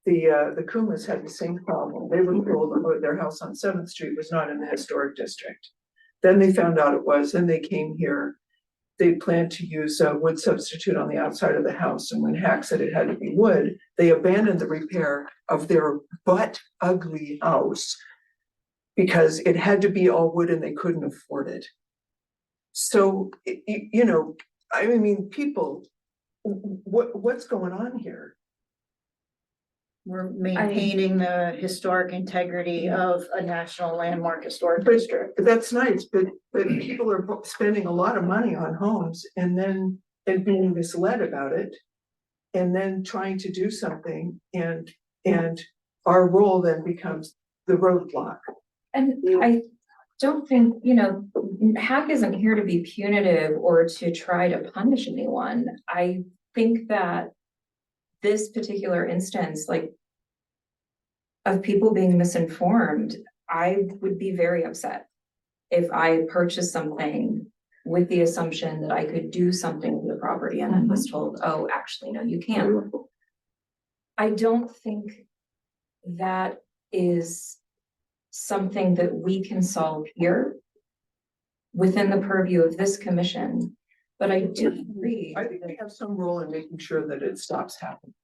The Kumas had the same problem. They were told that their house on 7th Street was not in the historic district. Then they found out it was, and they came here. They planned to use a wood substitute on the outside of the house, and when Hack said it had to be wood, they abandoned the repair of their butt ugly house because it had to be all wood and they couldn't afford it. So, you know, I mean, people, what's going on here? We're maintaining the historic integrity of a national landmark historic But district. that's nice, but people are spending a lot of money on homes and then being misled about it. And then trying to do something and our role then becomes the roadblock. and I don't think, you know, Hack isn't here to be punitive or to try to punish anyone. I think that this particular instance, like, of people being misinformed, I would be very upset if I purchased something with the assumption that I could do something with the property and then was told, oh, actually, no, you can't. I don't think that is something that we can solve here within the purview of this commission, but I do agree. I think we have some role in making sure that it stops happening.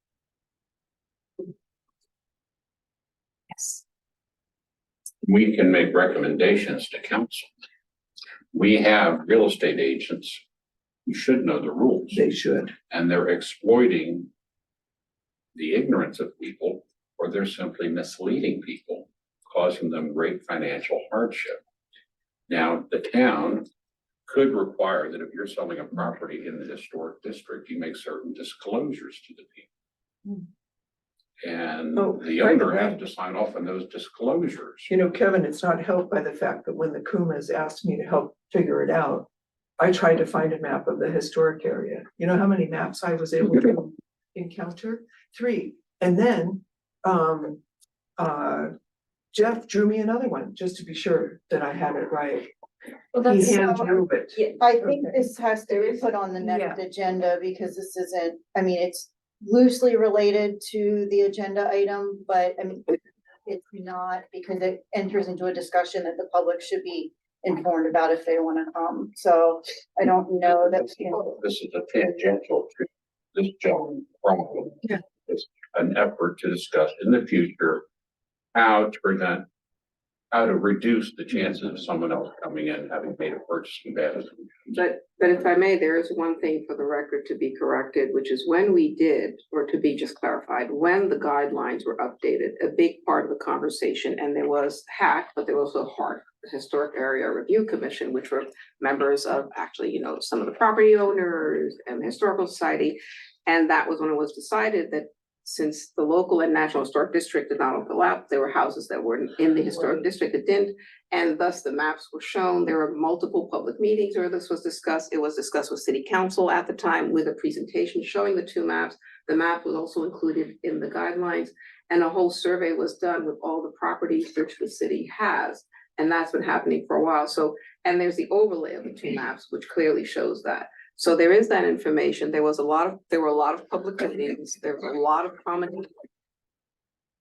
Yes. We can make recommendations to council. We have real estate agents who should know the rules, They should. and they're exploiting the ignorance of people, or they're simply misleading people, causing them great financial hardship. Now, the town could require that if you're selling a property in the historic district, you make certain disclosures to the people. And Oh, the by the owner has way. to sign off on those disclosures. You know, Kevin, it's not helped by the fact that when the Kumas asked me to help figure it out, I tried to find a map of the historic area. You know how many maps I was able to encounter? 3. And then, Jeff drew me another one, just to be sure that I had it right. Well, He that's, hand drew it. yeah, I think Okay. this has to be put on the next agenda because this isn't, I mean, it's loosely related to the agenda item, but I mean, it's not because it enters into a discussion that the public should be informed about if they want to come. So I don't know that, you know, This is a tangential to this gentleman's problem. Yeah. It's an effort to discuss in the future how to reduce the chances of someone else coming in, having made a purchasing bad. But if I may, there is one thing for the record to be corrected, which is when we did, or to be just clarified, when the guidelines were updated, a big part of the conversation, and there was HAC, but there was also HARC, the Historic Area Review Commission, which were members of actually, you know, some of the property owners and the Historical Society. And that was when it was decided that since the local and national historic district did not overlap, there were houses that were in the historic district that didn't. And thus the maps were shown. There were multiple public meetings where this was discussed. It was discussed with city council at the time with a presentation showing the 2 maps. The map was also included in the guidelines. And a whole survey was done with all the properties which the city has. And that's been happening for a while. So, and there's the overlay of the 2 maps, which clearly shows that. So there is that information. There were a lot of public meetings. There was a lot of prominent.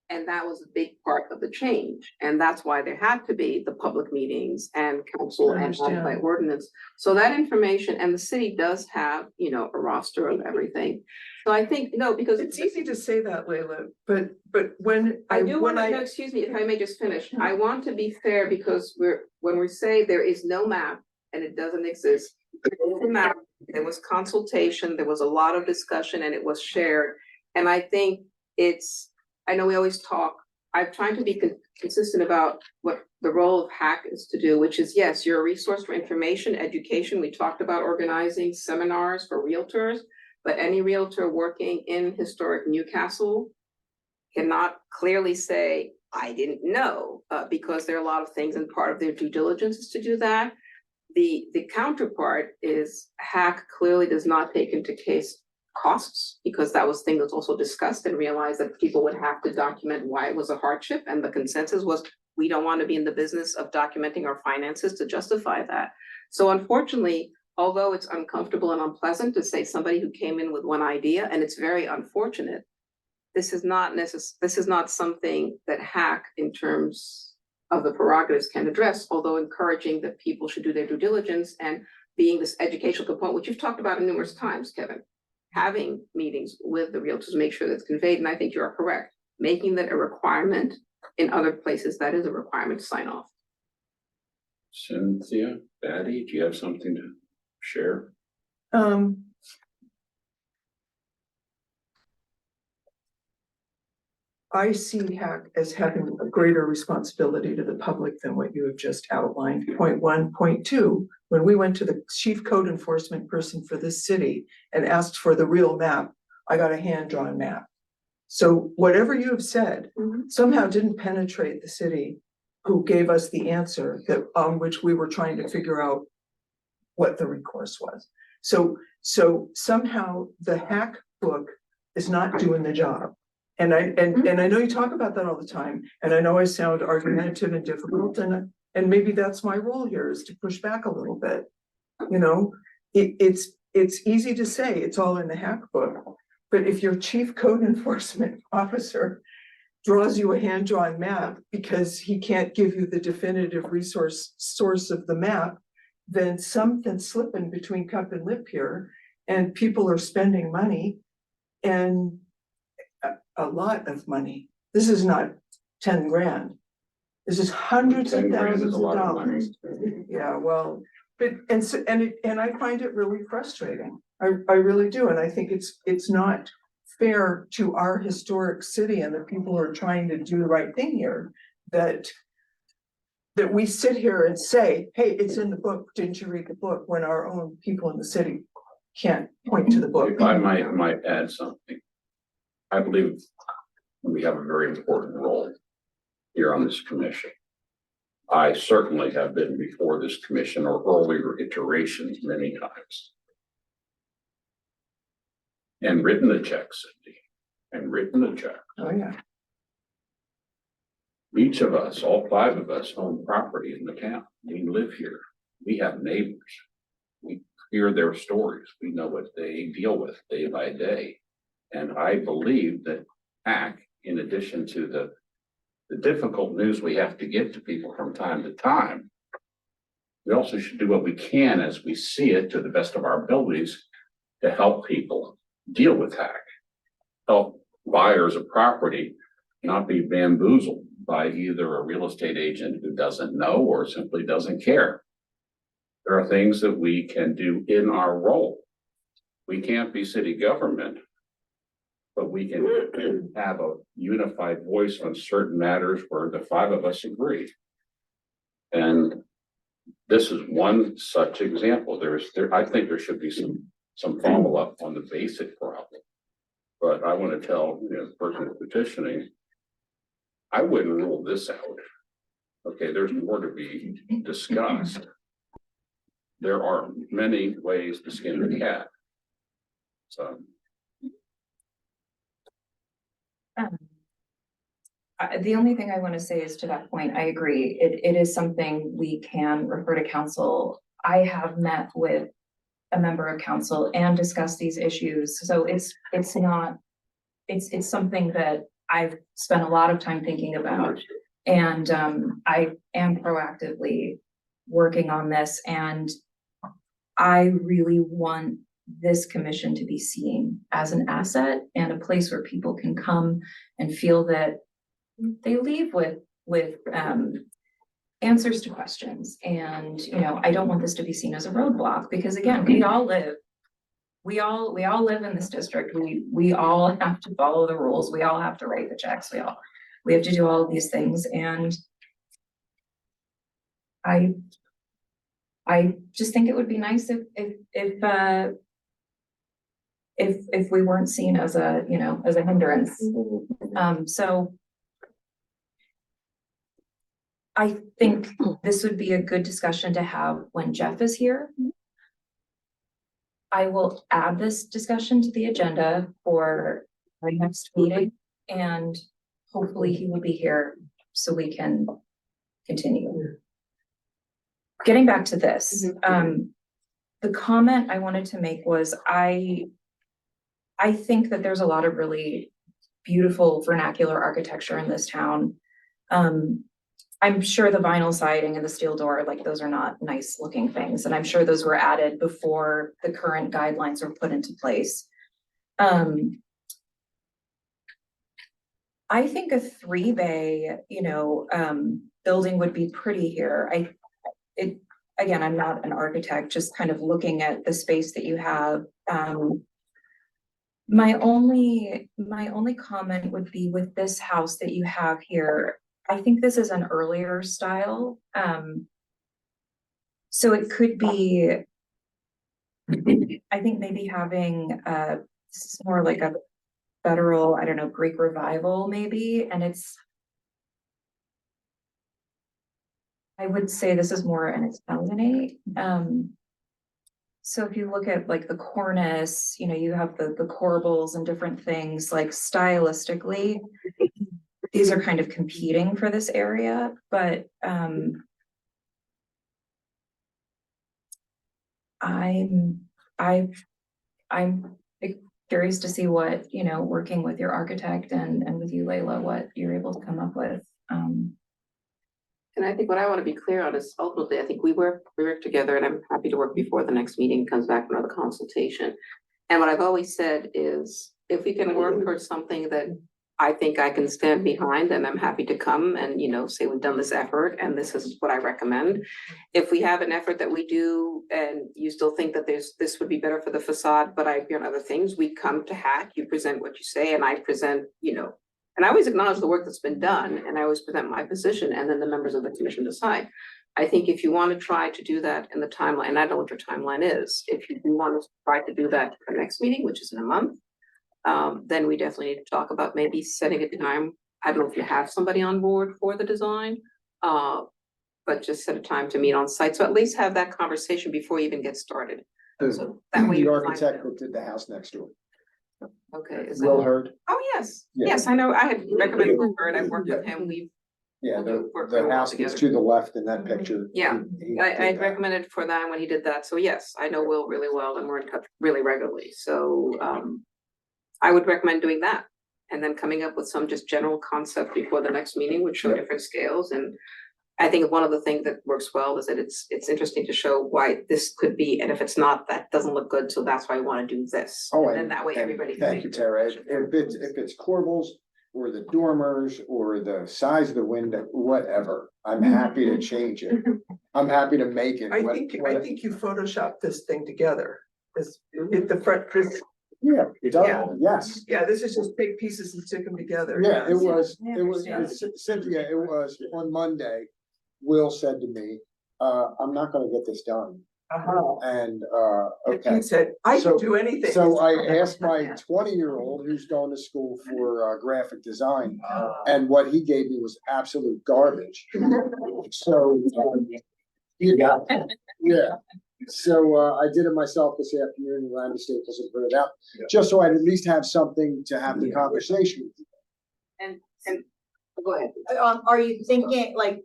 And that was a big part of the change. And that's why there had to be the public meetings and council and Understand. by ordinance. So that information, and the city does have, you know, a roster of everything. So I think, no, because It's easy to say that, Leila, but when I do want to, when no, excuse me, if I may just finish. I want to be fair because when we say there is no map and it doesn't exist, there is a map, there was consultation, there was a lot of discussion and it was shared. And I think I know we always talk, I'm trying to be consistent about what the role of HAC is to do, which is, yes, you're a resource for information, education. We talked about organizing seminars for realtors, but any realtor working in historic Newcastle cannot clearly say, I didn't know, because there are a lot of things, and part of their due diligence is to do that. The counterpart is HAC clearly does not take into case costs, because that was thing that's also discussed and realized that people would have to document why it was a hardship, and the consensus was we don't want to be in the business of documenting our finances to justify that. So unfortunately, although it's uncomfortable and unpleasant to say somebody who came in with one idea, and it's very unfortunate, this is not something that HAC in terms of the prerogatives can address, although encouraging that people should do their due diligence and being this educational component, which you've talked about numerous times, Kevin. Having meetings with the realtors, make sure that's conveyed, and I think you are correct. Making that a requirement in other places, that is a requirement to sign off. Cynthia, Patty, do you have something to share? I see HAC as having a greater responsibility to the public than what you have just outlined. Point 1, point 2, when we went to the chief code enforcement person for this city and asked for the real map, I got a hand-drawn map. So whatever you have said somehow didn't penetrate the city who gave us the answer that on which we were trying to figure out what the recourse was. So somehow the HAC book is not doing the job. And I know you talk about that all the time, and I know I sound argumentative and difficult, and maybe that's my role here, is to push back a little bit. You know, it's easy to say it's all in the HAC book, but if your chief code enforcement officer draws you a hand-drawn map because he can't give you the definitive source of the map, then something's slipping between cup and lip here, and people are spending money, and a lot of money. This is not 10 grand. This is hundreds of 10 grand is thousands a of lot of money. dollars. Yeah, well, but, and I find it really frustrating. I really do. And I think it's not fair to our historic city and the people who are trying to do the right thing here, that that we sit here and say, hey, it's in the book, didn't you read the book? When our own people in the city can't point to the book. If I might add something. I believe we have a very important role here on this commission. I certainly have been before this commission or earlier iterations many times. And written the check, Cindy, and written the check. Oh, yeah. Each of us, all five of us own property in the town. We live here. We have neighbors. We hear their stories. We know what they deal with day by day. And I believe that PAC, in addition to the difficult news we have to give to people from time to time, we also should do what we can as we see it to the best of our abilities to help people deal with PAC. Help buyers of property not be bamboozled by either a real estate agent who doesn't know or simply doesn't care. There are things that we can do in our role. We can't be city government, but we can have a unified voice on certain matters where the five of us agree. And this is one such example. I think there should be some follow-up on the basic problem. But I want to tell, the person who's petitioning, I wouldn't rule this out. Okay, there's more to be discussed. There are many ways to skin the cat. So. The only thing I want to say is to that point, I agree. It is something we can refer to council. I have met with a member of council and discussed these issues. So it's something that I've spent a lot of time thinking about. And I am proactively working on this, and I really want this commission to be seen as an asset and a place where people can come and feel that they leave with answers to questions. And, I don't want this to be seen as a roadblock, because again, we all live in this district. We all have to follow the rules. We all have to write the checks. We have to do all of these things. And I just think it would be nice if we weren't seen as a hindrance. So I think this would be a good discussion to have when Jeff is here. I will add this discussion to the agenda for our next meeting, and hopefully he will be here so we can continue. Getting back to this, the comment I wanted to make was I think that there's a lot of really beautiful vernacular architecture in this town. I'm sure the vinyl siding and the steel door, those are not nice looking things. And I'm sure those were added before the current guidelines were put into place. I think a 3-bay, building would be pretty here. Again, I'm not an architect, just kind of looking at the space that you have. My only comment would be with this house that you have here. I think this is an earlier style. So it could be, I think maybe having this is more like a federal, I don't know, Greek revival maybe, and I would say this is more an Italianate. So if you look at the cornice, you have the corbels and different things, stylistically, these are kind of competing for this area, but I'm curious to see what, working with your architect and with you, Layla, what you're able to come up with. And I think what I want to be clear on is ultimately, I think we work together, and I'm happy to work before the next meeting comes back for another consultation. And what I've always said is, if we can work towards something that I think I can stand behind, then I'm happy to come and, say we've done this effort and this is what I recommend. If we have an effort that we do and you still think that this would be better for the facade, but I agree on other things, we come to HAC, you present what you say, and I present, And I always acknowledge the work that's been done, and I always present my position, and then the members of the commission decide. I think if you want to try to do that in the timeline, and I don't know what your timeline is, if you do want to try to do that for next meeting, which is in a month, then we definitely need to talk about maybe setting a time. I don't know if you have somebody on board for the design, but just set a time to meet on site. So at least have that conversation before you even get started. So that way The you architect find that did the house next door, out. Okay, is Will that? Hurd. Oh, yes, Yeah. yes, I know. I had recommended Will Hurd. I've worked with him. We've Yeah, Work the really well house that's together. to the left in that picture. Yeah, he I did that. recommended for that when he did that. So yes, I know Will really well and we're in touch really regularly. So I would recommend doing that. And then coming up with some just general concept before the next meeting, which show Yeah. different scales. And I think one of the things that works well is that it's interesting to show why this could be, and if it's not, that doesn't look good, so that's why I want to do this. Oh, And then that way and everybody. can Thank make you, a Tara. decision. If it's corbels or the dormers or the size of the window, whatever, I'm happy to change it. I'm happy to make it. I what- think what- you photoshopped this thing together. If the front, Yeah, it does, Yeah. yes. yeah, this is just take pieces and stick them together. Yeah, it was, I Cynthia, it was on Monday, Will said to me, I'm not gonna get this done. Uh-huh. And, And okay. he said, I So- can do anything. So I asked my 20-year-old who's going to school for graphic design, and what he gave me was absolute garbage. So, yeah. So I did it myself this afternoon, and Randy Staples and put it out, just so I'd at least have something to have the conversation. Go ahead. Are you thinking, like,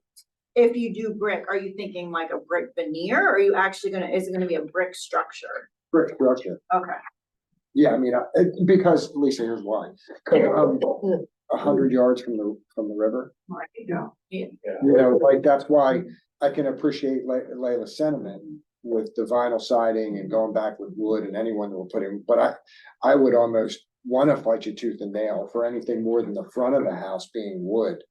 if you do brick, are you thinking like a brick veneer, or are you actually is it gonna be a brick structure? Brick structure. Okay. Yeah, I mean, because Lisa, here's why. 'Cause I'm 100 yards from the river. Yeah. You know, like, that's why I can appreciate Layla's sentiment with the vinyl siding and going back with wood and anyone will put in, but I would almost wanna fight you tooth and nail for anything more than the front of the house being wood.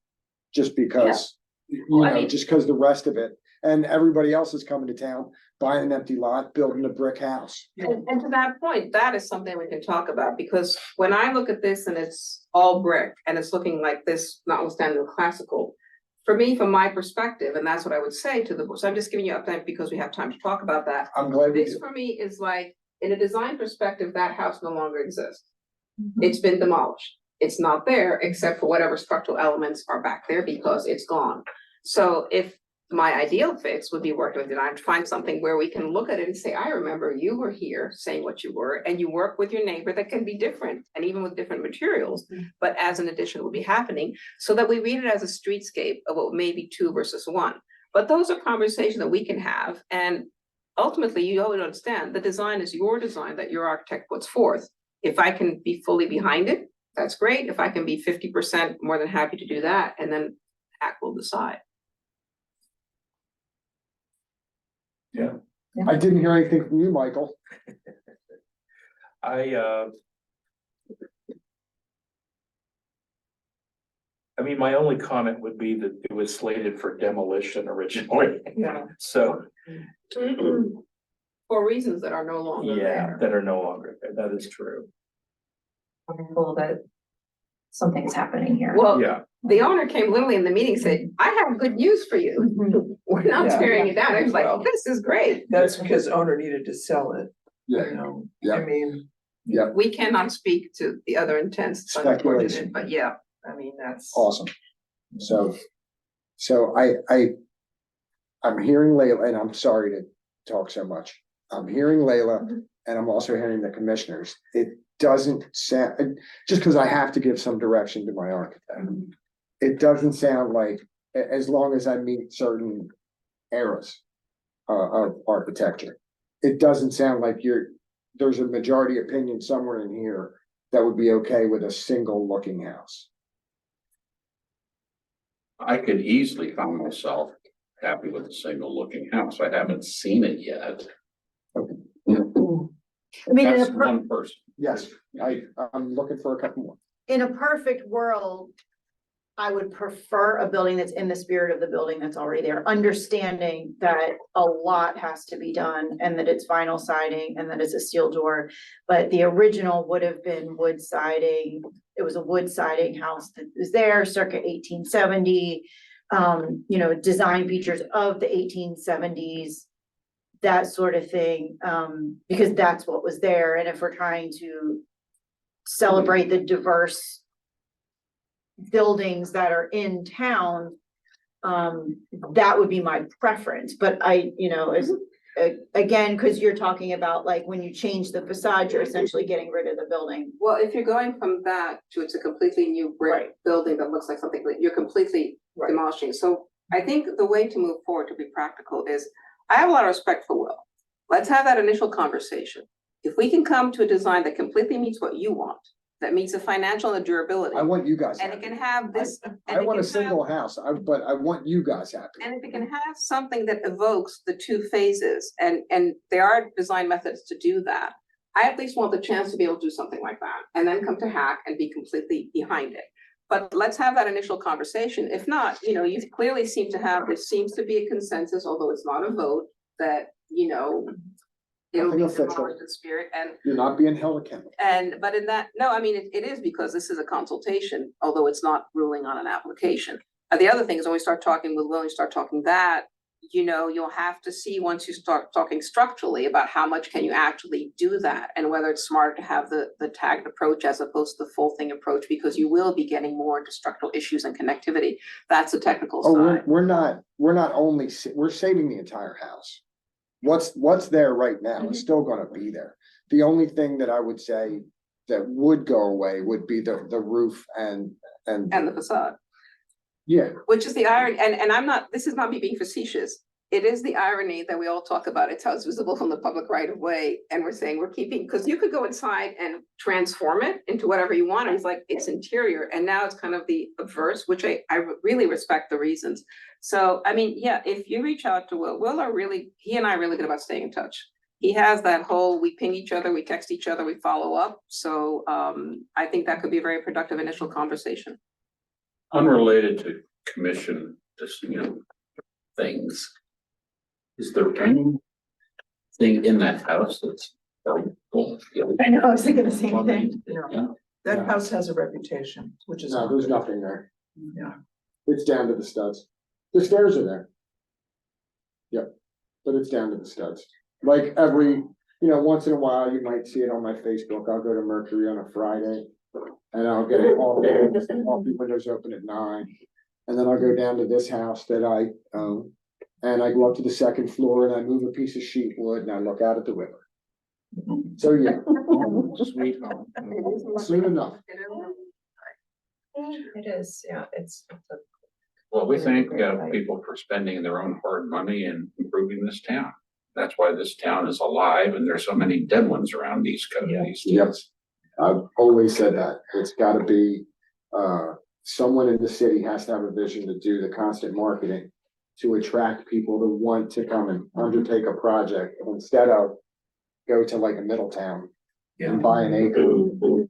Just because, you Well, I know, mean- just because the rest of it, and everybody else is coming to town, buying an empty lot, building a brick house. And to that point, that is something we can talk about, because when I look at this and it's all brick and it's looking like this, notwithstanding the classical. For me, from my perspective, and that's what I would say to the board, so I'm just giving you update because we have time to talk about that. I'm glad we This do. for me is like, in a design perspective, that house no longer exists. It's been demolished. It's not there except for whatever structural elements are back there because it's gone. So if my ideal fix would be working with design, to find something where we can look at it and say, I remember you were here saying what you were, and you work with your neighbor that can be different, and even with different materials, but as an addition would be happening, so that we read it as a streetscape of what may be 2 versus 1. But those are conversations that we can have, and ultimately, you always understand, the design is your design that your architect puts forth. If I can be fully behind it, that's great. If I can be 50%, more than happy to do that, and then Hack will decide. I didn't hear anything from you, Michael. I mean, my only comment would be that it was slated for demolition originally, Yeah. so, For reasons that are no longer yeah, there. that are no longer there, that is true. Wonderful that something's happening here. Well, Yeah, the owner came literally in the meeting and said, I have good news for you. We're not Yeah. tearing it down. I was Well- like, this is great. That's because owner needed to sell it, you Yeah, know, Yeah. I mean, We cannot speak to the other intents, it's unfortunate, Speculation. but yeah, I mean, that's. awesome. So I'm hearing Layla, and I'm sorry to talk so much. I'm hearing Layla, and I'm also hearing the commissioners. It doesn't sound, just because I have to give some direction to my architect. It doesn't sound like, as long as I meet certain eras of architecture, it doesn't sound like there's a majority opinion somewhere in here that would be okay with a single looking house. I could easily find myself happy with a single looking house. I haven't seen it yet. I mean, That's one person. Yes, I'm looking for a couple more. in a perfect world, I would prefer a building that's in the spirit of the building that's already there, understanding that a lot has to be done and that it's vinyl siding and that it's a steel door. But the original would have been wood siding. It was a wood siding house that was there circa 1870. You know, design features of the 1870s, that sort of thing, because that's what was there. And if we're trying to celebrate the diverse buildings that are in town, that would be my preference, but again, because you're talking about like when you change the facade, you're essentially getting rid of the building. Well, if you're going from that to it's a completely new brick Right. building that looks like something that you're completely Right. demolishing. So I think the way to move forward, to be practical, is I have a lot of respect for Will. Let's have that initial conversation. If we can come to a design that completely meets what you want, that meets the financial and the durability, I want you guys and it happy. can have this. and I it want a can have- single house, but I want you guys happy. And if it can have something that evokes the two phases, and there are design methods to do that, I at least want the chance to be able to do something like that, and then come to hack and be completely behind it. But let's have that initial conversation. If not, you know, you clearly seem to have, there seems to be a consensus, although it's not a vote, that, you know, it'll be Nothing official. demolished in spirit, You're not being held accountable. but in that, no, I mean, it is because this is a consultation, although it's not ruling on an application. The other thing is when we start talking with Will, you start talking that, you know, you'll have to see once you start talking structurally about how much can you actually do that, and whether it's smarter to have the tagged approach as opposed to the full thing approach, because you will be getting more into structural issues and connectivity. That's the technical Oh, side. we're not only, we're saving the entire house. What's there right now is still gonna be there. The only thing that I would say that would go away would be the roof and. And the facade. Yeah, Which is the irony, and I'm not, this is not me being facetious. It is the irony that we all talk about. It's how it's visible from the public right of way. And we're saying we're keeping, because you could go inside and transform it into whatever you want. And it's like, it's interior. And now it's kind of the averse, which I really respect the reasons. So, I mean, yeah, if you reach out to Will he and I are really good about staying in touch. He has that whole, we ping each other, we text each other, we follow up. So I think that could be a very productive initial conversation. Unrelated to commission, just, you know, things. Is there anything in that house that's? I know, I was thinking the same thing. Yeah. That house has a reputation, which is. no, there's nothing there. Yeah. It's down to the studs. The stairs are there. Yep, but it's down to the studs. Like every, once in a while, you might see it on my Facebook. I'll go to Mercury on a Friday. And I'll get it all day, all the windows open at 9. And then I'll go down to this house that I own. And I go up to the second floor and I move a piece of sheet wood and I look out at the river. So yeah, Sweet. soon enough. It is, yeah, it's. Well, we thank people for spending their own hard money and improving this town. That's why this town is alive and there's so many dead ones around these communities. Yep. I've always said that. It's gotta be, someone in the city has to have a vision to do the constant marketing to attract people to want to come and undertake a project instead of go to like a Middletown and buy an acre.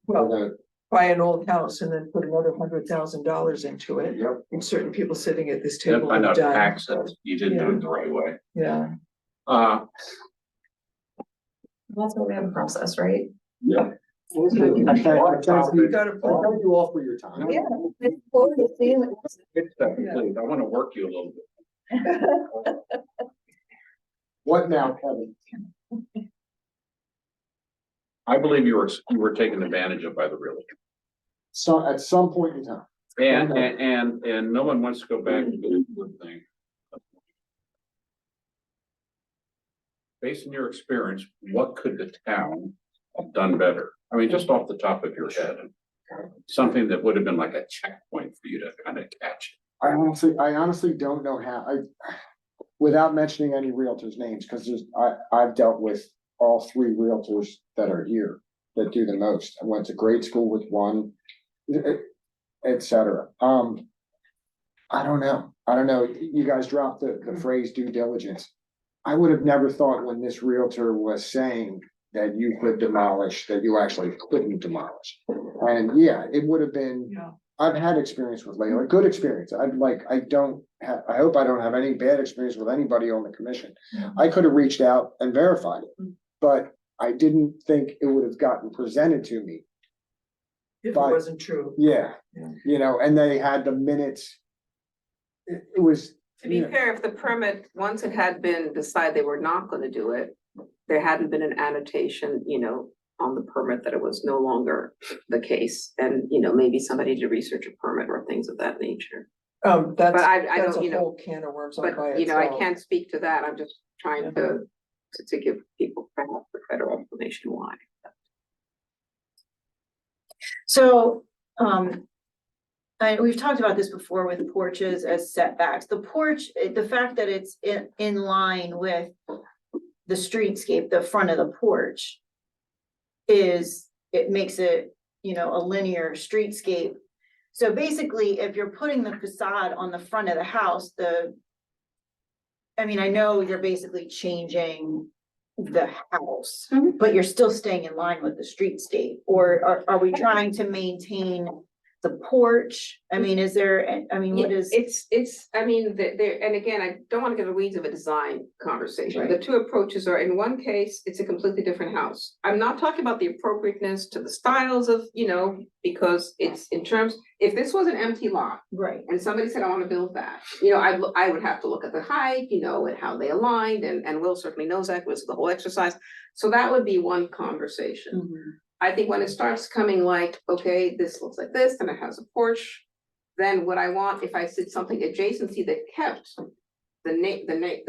Well, buy an old house and then put another $100,000 into it. Yep. And certain people sitting at this Then table find have out done. access, you didn't do it the right way. Yeah. That's why we have a process, right? Yeah. I thank We gotta put- you all for your time. Please, I want to work you a little bit. What now, Kevin? I believe you were taken advantage of by the realtor. So at some point in time. And no one wants to go back to the wood thing. Based on your experience, what could the town have done better? I mean, just off the top of your head. Something that would have been like a checkpoint for you to kind of catch. I honestly don't know how, without mentioning any realtors' names, because I've dealt with all 3 realtors that are here that do the most. I went to grade school with one, et cetera. I don't know. You guys dropped the phrase due diligence. I would have never thought when this realtor was saying that you could demolish, that you actually couldn't demolish. And yeah, it would have been Yeah. I've had experience with Layla, good experience. I hope I don't have any bad experience with anybody on the commission. I could have reached out and verified it, but I didn't think it would have gotten presented to me. If it But- wasn't true. Yeah, Yeah. you know, and they had the minutes. It was, To be Yeah. fair, if the permit, once it had been decided they were not gonna do it, there hadn't been an annotation, you know, on the permit that it was no longer the case. And, you know, maybe somebody did research a permit or things of that nature. That's, But I that's don't, a you know, whole can of worms all by but, you know, I itself. can't speak to that. I'm just Yeah. trying to give people perhaps a better explanation why. So, we've talked about this before with porches as setbacks. The porch, the fact that it's in line with the streetscape, the front of the porch it makes it, you know, a linear streetscape. So basically, if you're putting the facade on the front of the house, I mean, I know you're basically changing the house, Mhm. but you're still staying in line with the streetscape, or are we trying to maintain the porch? I mean, is there, I mean, what Yeah, is? It's, I mean, there, and again, I don't wanna get the weeds of a design conversation. The two approaches are, in one case, it's a completely different house. I'm not talking about the appropriateness to the styles of, you know, because it's in terms, if this was an empty lot Right. and somebody said, I wanna build that, you know, I would have to look at the height, you know, and how they aligned, and Will certainly knows that, was the whole exercise. So that would be one conversation. Mhm. I think when it starts coming like, okay, this looks like this, and it has a porch, then what I want, if I did something adjacency that kept the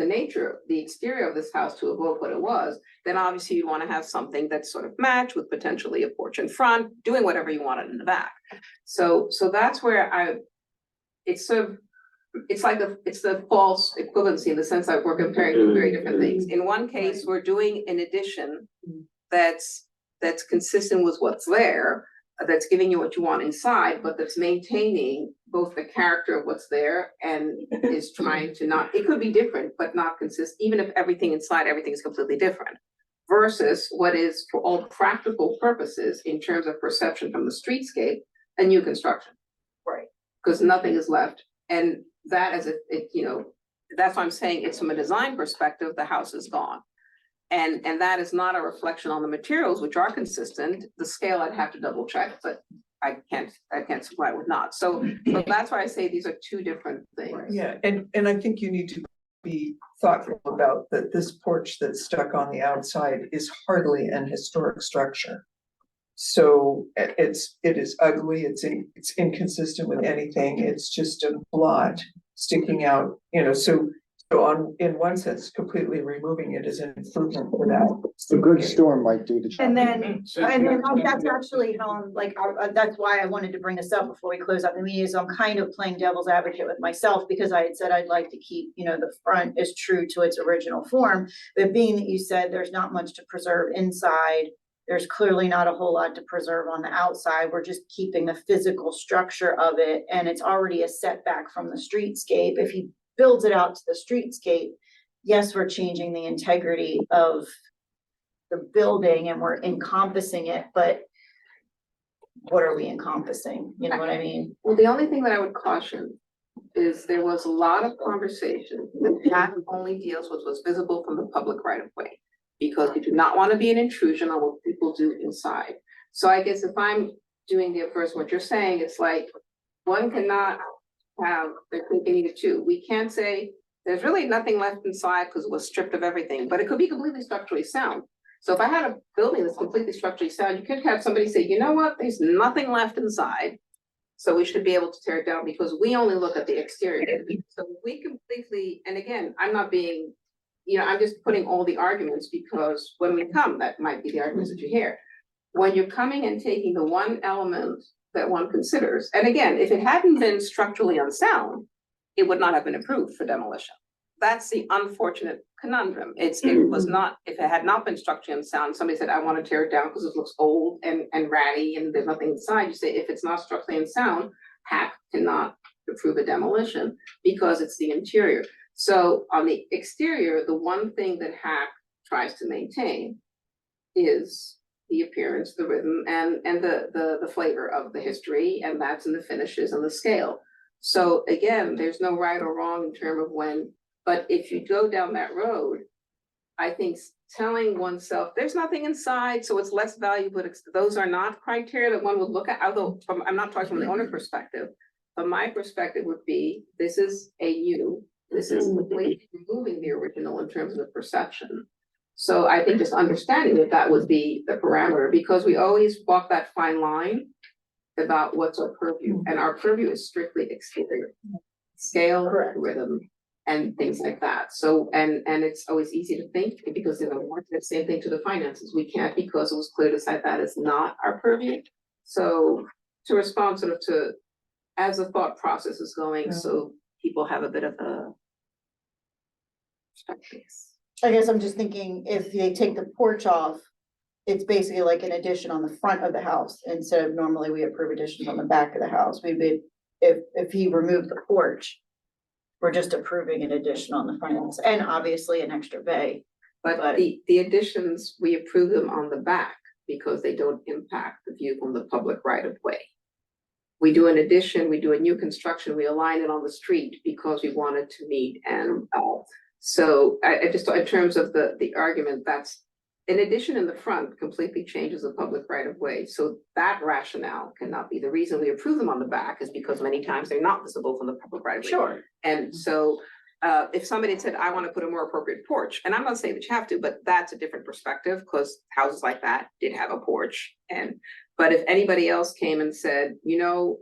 nature, the exterior of this house to evoke what it was, then obviously you wanna have something that's sort of matched with potentially a porch in front, doing whatever you wanted in the back. So that's where it's sort of, it's like it's the false equivalency in the sense that we're comparing two very different things. In one case, we're doing an addition that's consistent with what's there, that's giving you what you want inside, but that's maintaining both the character of what's there and is trying to not, it could be different, but not consistent, even if everything inside, everything is completely different. Versus what is, for all practical purposes, in terms of perception from the streetscape, a new construction. Right. Because nothing is left, and that is you know, that's why I'm saying it's from a design perspective, the house is gone. And that is not a reflection on the materials, which are consistent. The scale I'd have to double check, but I can't supply it with not. So that's why I say these are two different things. Yeah, and I think you need to be thoughtful about that this porch that's stuck on the outside is hardly an historic structure. So it is ugly, it's inconsistent with anything, it's just a blot sticking out, you know, so in one sense, completely removing it is an improvement for that. a good storm might do the job. And then that's actually how I'm like, that's why I wanted to bring this up before we close out the meeting, is I'm kind of playing devil's advocate with myself, because I had said I'd like to keep, you know, the front is true to its original form. But being that you said there's not much to preserve inside, there's clearly not a whole lot to preserve on the outside. We're just keeping the physical structure of it, and it's already a setback from the streetscape. If he builds it out to the streetscape, yes, we're changing the integrity of the building and we're encompassing it, but what are we encompassing? You know what I mean? Well, the only thing that I would caution is there was a lot of conversation that only deals with what's visible from the public right of way. Because you do not want to be an intrusion on what people do inside. So I guess if I'm doing the first, what you're saying, it's like, one cannot have, they're thinking it too. We can't say, there's really nothing left inside because it was stripped of everything, but it could be completely structurally sound. So if I had a building that's completely structurally sound, you could have somebody say, you know what, there's nothing left inside. So we should be able to tear it down because we only look at the exterior. So we completely, and again, I'm not being, you know, I'm just putting all the arguments because when we come, that might be the arguments that you hear. When you're coming and taking the one element that one considers, and again, if it hadn't been structurally unsound, it would not have been approved for demolition. That's the unfortunate conundrum. It was not, if it had not been structurally unsound, somebody said, I want to tear it down because it looks old and ratty and there's nothing inside. You say, if it's not structurally unsound, HAC cannot approve a demolition because it's the interior. So on the exterior, the one thing that HAC tries to maintain is the appearance, the rhythm, and the flavor of the history, and that's in the finishes and the scale. So again, there's no right or wrong in terms of when, but if you go down that road, I think telling oneself, there's nothing inside, so it's less valuable, those are not criteria that one would look at, although I'm not talking from the owner perspective. But my perspective would be, this is this is completely removing the original in terms of the perception. So I think just understanding that that would be the parameter, because we always walk that fine line about what's our purview, and our purview is strictly exterior. Scale, Correct. rhythm, and things like that. So, and it's always easy to think, because you know, the same thing to the finances. We can't, because it was clear to say that is not our purview. So to respond sort of to, as the thought process is going, so people have a bit of a. I guess I'm just thinking, if they take the porch off, it's basically like an addition on the front of the house, instead of normally we approve additions on the back of the house. We would, if he removed the porch, we're just approving an addition on the front house, and obviously an extra bay. But the additions, we approve them on the back because they don't impact the view from the public right of way. We do an addition, we do a new construction, we align it on the street because we wanted to meet and, so I just, in terms of the argument, that's an addition in the front completely changes the public right of way. So that rationale cannot be. The reason we approve them on the back is because many times they're not visible from the public right of way. Sure. And so if somebody said, I want to put a more appropriate porch, and I'm not saying that you have to, but that's a different perspective, because houses like that did have a porch. But if anybody else came and said, you know,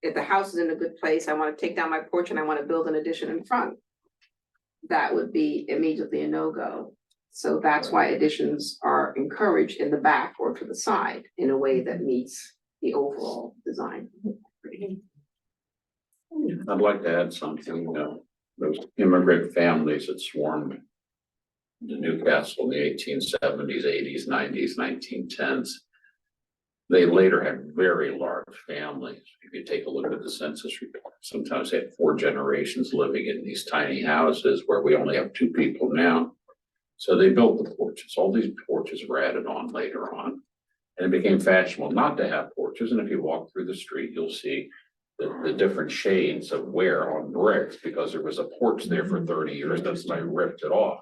if the house is in a good place, I want to take down my porch and I want to build an addition in front, that would be immediately a no-go. So that's why additions are encouraged in the back or to the side in a way that meets the overall design. I'd like to add something, those immigrant families that swarmed to Newcastle in the 1870s, 80s, 90s, 1910s. They later had very large families. If you take a look at the census report, sometimes they had 4 generations living in these tiny houses where we only have 2 people now. So they built the porches. All these porches were added on later on. And it became fashionable not to have porches. And if you walk through the street, you'll see the different shades of wear on bricks, because there was a porch there for 30 years. That's why I ripped it off.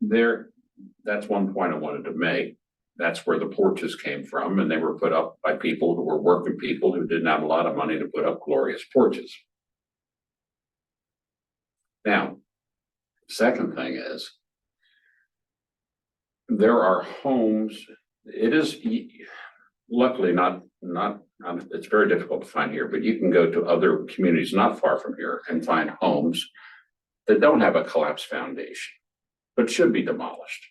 That's one point I wanted to make. That's where the porches came from, and they were put up by people who were working people who didn't have a lot of money to put up glorious porches. Now, second thing is, there are homes, it is luckily not, it's very difficult to find here, but you can go to other communities not far from here and find homes that don't have a collapsed foundation, but should be demolished.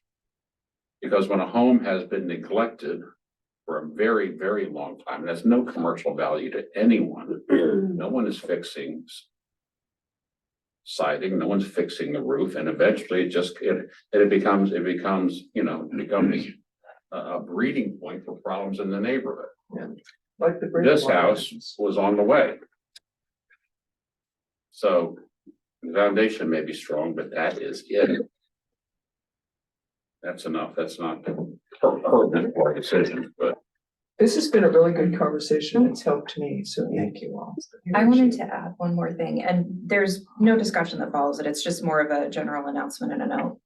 Because when a home has been neglected for a very, very long time, and has no commercial value to anyone, no one is fixing siding, no one's fixing the roof, and eventually it becomes, you know, a breeding point for problems in the neighborhood. Like the. This house was on the way. So the foundation may be strong, but that is it. That's enough. That's not pertinent for our decision, but. This has been a really good conversation. It's helped me, so thank you all. I wanted to add one more thing, and there's no discussion that follows it. It's just more of a general announcement and a note.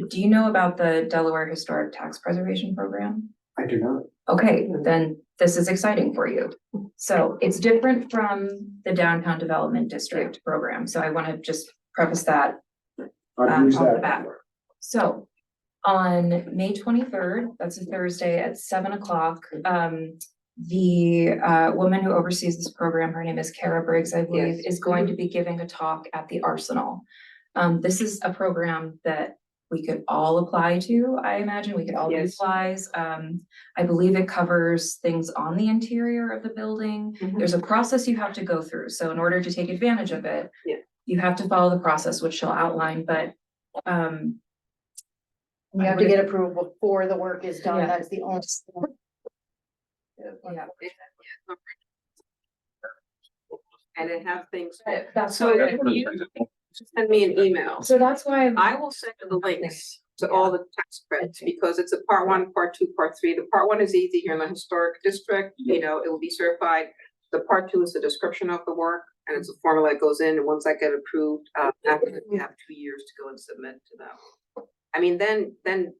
Do you know about the Delaware Historic Tax Preservation Program? I do not. Okay, then this is exciting for you. So it's different from the Downtown Development District program. So I want to just preface that I've used off the that bat. before. So on May 23rd, that's a Thursday at 7 o'clock, the woman who oversees this program, her name is Kara Briggs, I believe, Yes. is going to be giving a talk at the Arsenal. This is a program that we could all apply to, I imagine. We could all Yes. utilize. I believe it covers things on the interior of the building. Mhm. There's a process you have to go through. So in order to take advantage of it, Yeah. you have to follow the process, which she'll outline, but We have to get approval before the work is done. Yeah. That's the only. yeah. And it has things, That's so why, if you send me an email, so that's why. I will send you the links to all the tax credits, because it's a part one, part two, part three. The part one is easy here in the historic district, you know, it will be certified. The part two is the description of the work, and it's a formula that goes in, and once that get approved, after that, we have 2 years to go and submit to them. I mean, then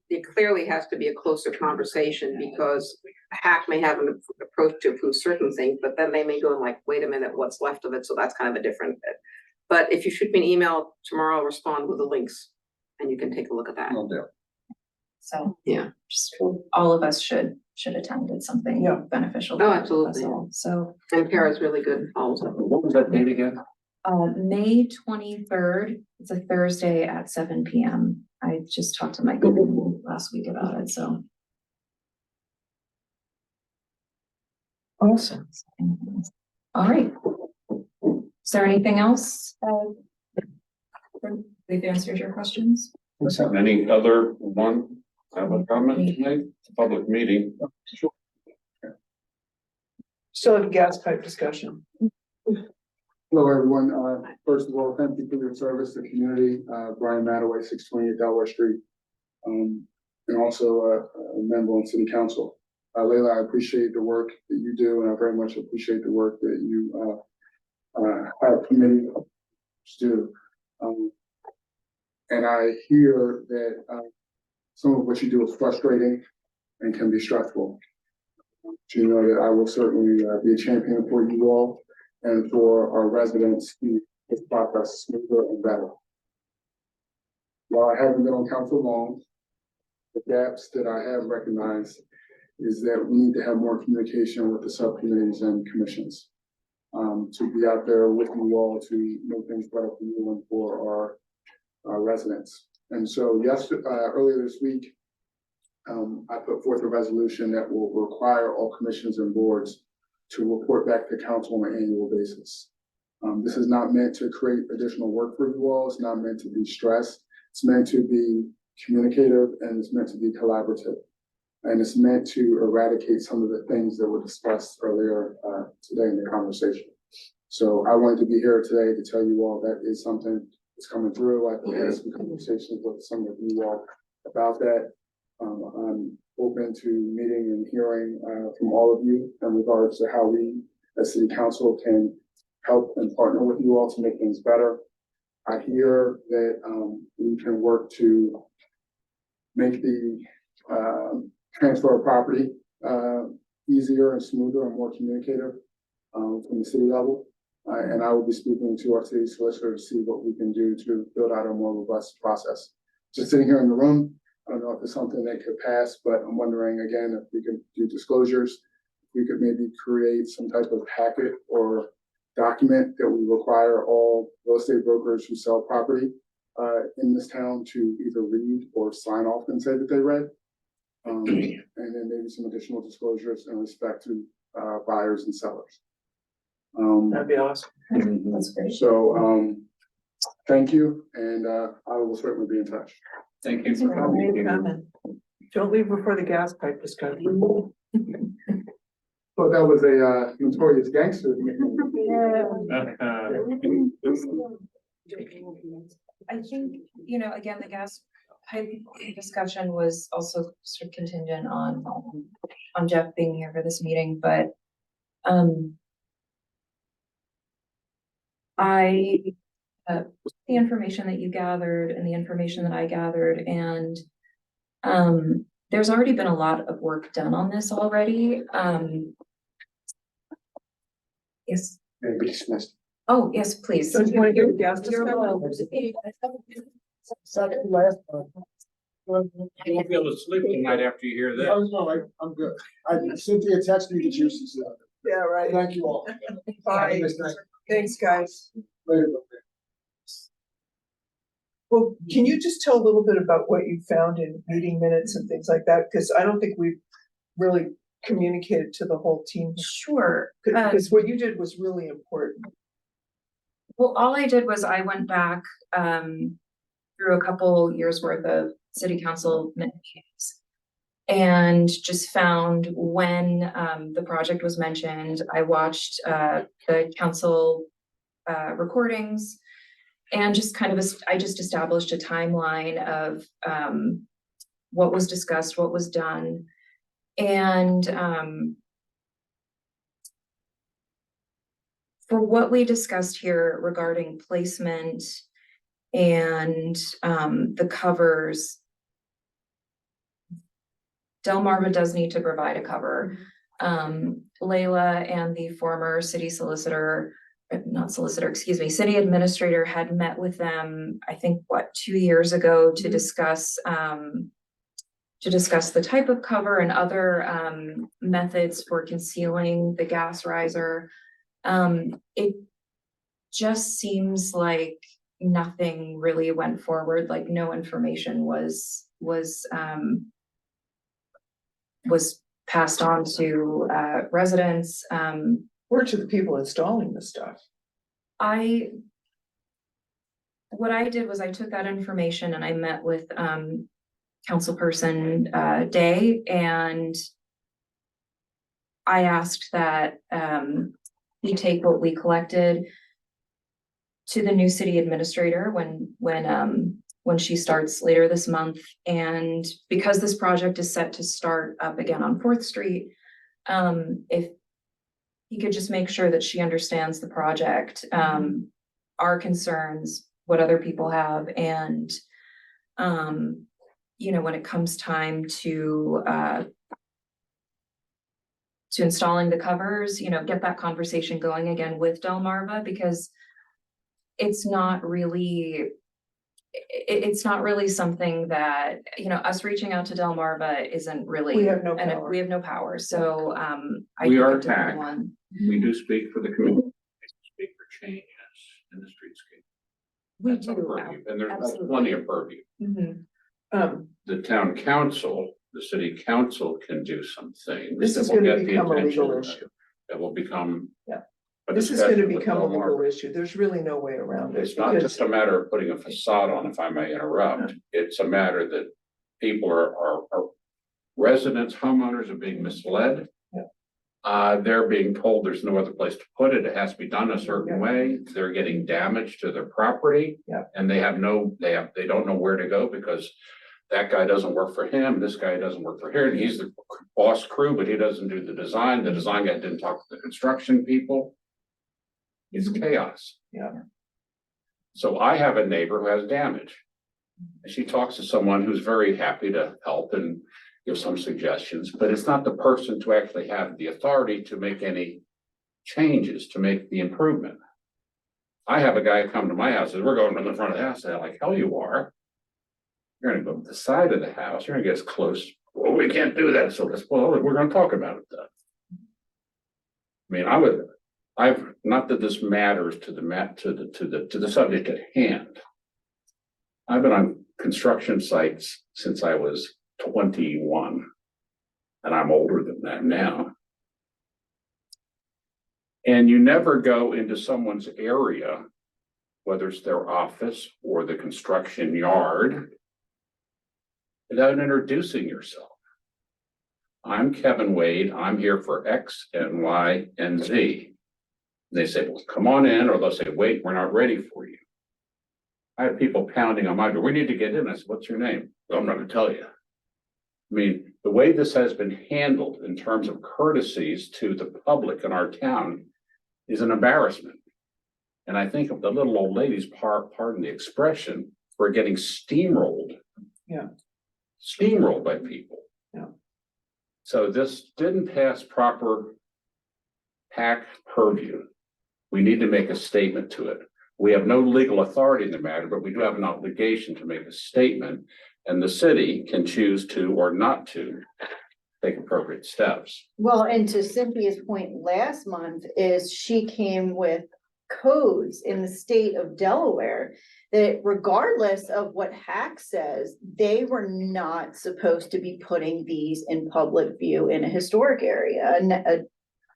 it clearly has to be a closer conversation, because HAC may have an approach to approve certain things, but then they may go and like, wait a minute, what's left of it? So that's kind of a different bit. But if you shoot me an email tomorrow, I'll respond with the links, and you can take a look at that. Will do. So Yeah. just all of us should attend. It's something Yeah. beneficial. Oh, for us absolutely. all. So, And Kara's really good, and follows up. What was that date again? May 23rd, it's a Thursday at 7 PM. I just talked to Michael last week about it, so. Awesome. All right. Is there anything else? We've answered your questions? Any other one have a comment to make? It's a public meeting. Still have a gas pipe discussion. Hello, everyone. First of all, thank you for your service to the community. Brian Mattaway, 628 Delaware Street. And also a member on city council. Leila, I appreciate the work that you do, and I very much appreciate the work that you have committee to do. And I hear that some of what you do is frustrating and can be stressful. You know that I will certainly be a champion for you all and for our residents to make this process smoother and better. While I haven't been on council long, the gaps that I have recognized is that we need to have more communication with the subcommittees and commissions. To be out there with you all to make things better for you and for our residents. And so earlier this week, I put forth a resolution that will require all commissions and boards to report back to council on an annual basis. This is not meant to create additional work for you all. It's not meant to be stressed. It's meant to be communicative, and it's meant to be collaborative. And it's meant to eradicate some of the things that were discussed earlier today in the conversation. So I wanted to be here today to tell you all that is something that's coming through. I've had some conversations with some of you all about that. I'm open to meeting and hearing from all of you in regards to how we as city council can help and partner with you all to make things better. I hear that we can work to make the transfer of property easier and smoother and more communicative from the city level. And I will be speaking to our city solicitor to see what we can do to build out a more robust process. Just sitting here in the room, I don't know if it's something that could pass, but I'm wondering again, if we could do disclosures, if we could maybe create some type of packet or document that we require all real estate brokers who sell property in this town to either read or sign off and say that they read. And then maybe some additional disclosures in respect to buyers and sellers. That'd be awesome. That's great. So thank you, and I will certainly be in touch. Thank you for coming. Don't leave before the gas pipe discussion. Thought that was a notorious gangster. I think, again, the gas pipe discussion was also sort of contingent on Jeff being here for this meeting, but the information that you gathered and the information that I gathered, and there's already been a lot of work done on this already. Yes. And be dismissed. Oh, yes, please. So do you want to hear the gas You're discussion? welcome. Second, last one. You won't be able to sleep tonight after you hear this. Oh, no, I'm good. Cynthia texted me the juices. Yeah, right. Thank you all. Bye. Thanks, guys. Later. Well, can you just tell a little bit about what you found in meeting minutes and things like that? Because I don't think we've really communicated to the whole team. Sure. Because what you did was really important. Well, all I did was I went back through a couple years worth of city council meetings and just found when the project was mentioned. I watched the council recordings, And just kind of, I just established a timeline of, what was discussed, what was done. And, for what we discussed here regarding placement and, the covers, Delmarva does need to provide a cover. Layla and the former city solicitor, not solicitor, excuse me, city administrator had met with them, I think, 2 years ago to discuss, the type of cover and other, methods for concealing the gas riser. It just seems like nothing really went forward, like no information was passed on to residents. Or to the people installing the stuff. What I did was I took that information and I met with councilperson Day, and I asked that he take what we collected to the new city administrator when she starts later this month. And because this project is set to start up again on 4th Street, if he could just make sure that she understands the project, our concerns, what other people have, and, you know, when it comes time to installing the covers, you know, get that conversation going again with Delmarva, because it's not really something that, you know, us reaching out to Delmarva isn't really. We have no and power. We have no power, so, I We think are a different tagged. one. We do speak for the community, we speak for changes in the streetscape. We That's our do. purview, and there's absolutely. plenty of purview. The town council, the city council can do some things. This that is will gonna get the become a legal attention issue. That will become. Yeah. a This is gonna discussion with become a legal Delmarva. issue. There's really no way around it. It's not because- just a matter of putting a facade on, if I may interrupt. It's a matter that people are residents, homeowners are being misled. They're being told there's no other place to put it. It has to be done a certain way. They're getting damage to their property. Yeah. And they don't know where to go because that guy doesn't work for him. This guy doesn't work for here. And he's the boss crew, but he doesn't do the design. The design guy didn't talk to the construction people. It's chaos. Yeah. So I have a neighbor who has damage. And she talks to someone who's very happy to help and give some suggestions, but it's not the person to actually have the authority to make any changes, to make the improvement. I have a guy come to my house, says, we're going to the front of the house. And I'm like, hell you are. You're gonna go to the side of the house, you're gonna get as close. Well, we can't do that. So we're gonna talk about it then. I mean, not that this matters to the subject at hand. I've been on construction sites since I was 21. And I'm older than that now. And you never go into someone's area, whether it's their office or the construction yard, without introducing yourself. I'm Kevin Wade, I'm here for X and Y and Z. They say, well, come on in, or they'll say, wait, we're not ready for you. I have people pounding on my door, we need to get in. I said, what's your name? Well, I'm not gonna tell you. I mean, the way this has been handled in terms of courtesies to the public in our town is an embarrassment. And I think of the little old ladies, pardon the expression, we're getting steamrolled. Yeah. Steamrolled by people. Yeah. So this didn't pass proper PAC purview. We need to make a statement to it. We have no legal authority in the matter, but we do have an obligation to make a statement. And the city can choose to or not to take appropriate steps. Well, and to Cynthia's point last month is she came with codes in the state of Delaware that regardless of what HAC says, they were not supposed to be putting these in public view in a historic area.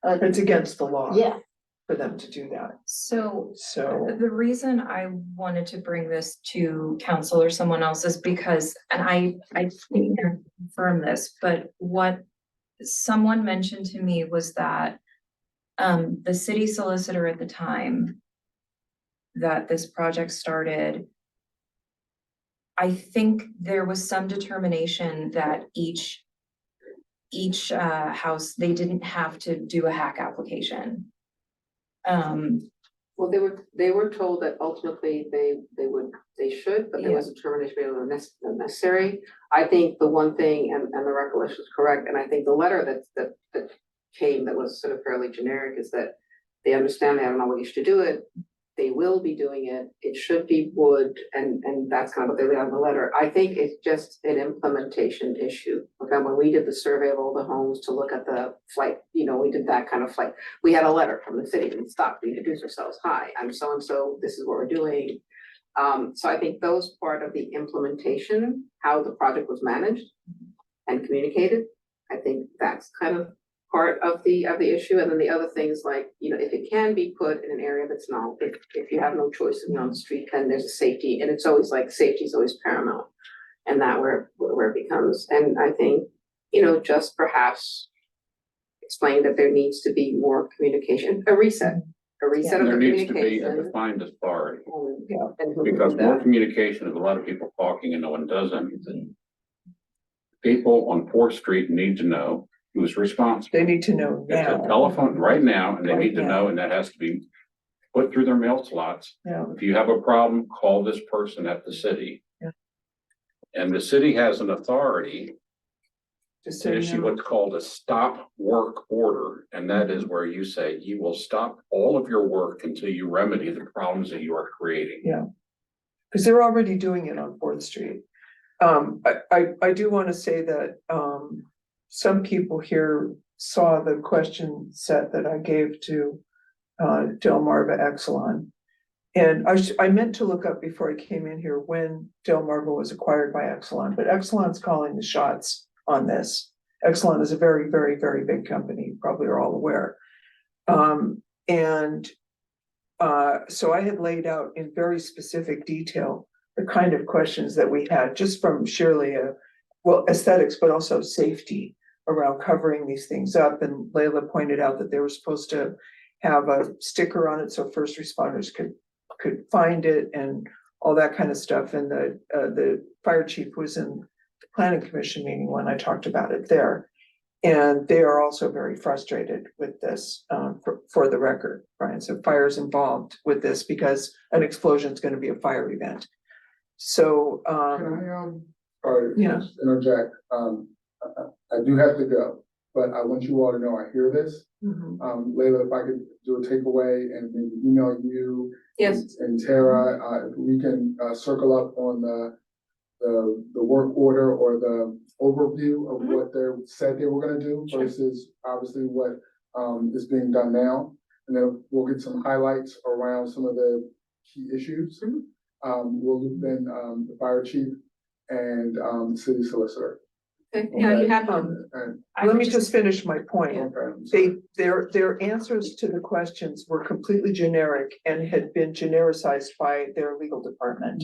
It's against the law. Yeah. For them to do that. So So, the reason I wanted to bring this to council or someone else is because, and I can't confirm this, but what someone mentioned to me was that the city solicitor at the time that this project started, I think there was some determination that each house, they didn't have to do a hack application. Well, they were told that ultimately they should, but there was a determination they were necessary. I think the one thing, and the recollection is correct, and I think the letter that came that was sort of fairly generic is that they understand they have an obligation to do it. They will be doing it. It should be would, and that's kind of what they laid on the letter. I think it's just an implementation issue. Okay, when we did the survey of all the homes to look at the flight, we did that kind of flight. We had a letter from the city and stopped, we introduced ourselves. Hi, I'm so and so, this is what we're doing. So I think those part of the implementation, how the project was managed and communicated, I think that's kind of part of the issue. And then the other things like, if it can be put in an area that's not, if you have no choice of on the street, then there's a safety, and it's always like safety is always paramount. And that where it becomes, and I think, just perhaps explain that there needs to be more communication, a reset of There the needs to be a communication. defined authority, And who because does more that. communication is a lot of people talking and no one does anything. People on Fourth Street need to know who's responsible. They need to know It's a now. telephone right now, and they Right need to now. know, and that has to be put through their mail slots. Yeah. If you have a problem, call this person at the city. Yeah. And the city has an authority Just to so issue you know. what's called a stop work order, and that is where you say you will stop all of your work until you remedy the problems that you are creating. Yeah. Because they're already doing it on Fourth Street. I do want to say that, some people here saw the question set that I gave to, Delmarva Exelon. And I meant to look up before I came in here when Delmarva was acquired by Exelon, but Exelon's calling the shots on this. Exelon is a very, very, very big company, you probably are all aware. So I had laid out in very specific detail the kind of questions that we had, just from surely aesthetics, but also safety around covering these things up. And Layla pointed out that they were supposed to have a sticker on it so first responders could find it and all that kind of stuff. And the fire chief was in the planning commission meeting when I talked about it there. And they are also very frustrated with this, for the record, Brian. So fire's involved with this because an explosion is going to be a fire event. So, Can I, yeah. just interject, I do have to go, but I want you all to know I hear this. Mhm. Layla, if I could do a takeaway and maybe email you. Yes. And Tara, if we can, circle up on the work order or the overview of what they said they were gonna do versus obviously what, is being done now. And then we'll get some highlights around some of the key issues. We'll loop in, the fire chief and, city solicitor. Okay, yeah, you had And, Let me just finish my point. okay. Their answers to the questions were completely generic and had been genericized by their legal department.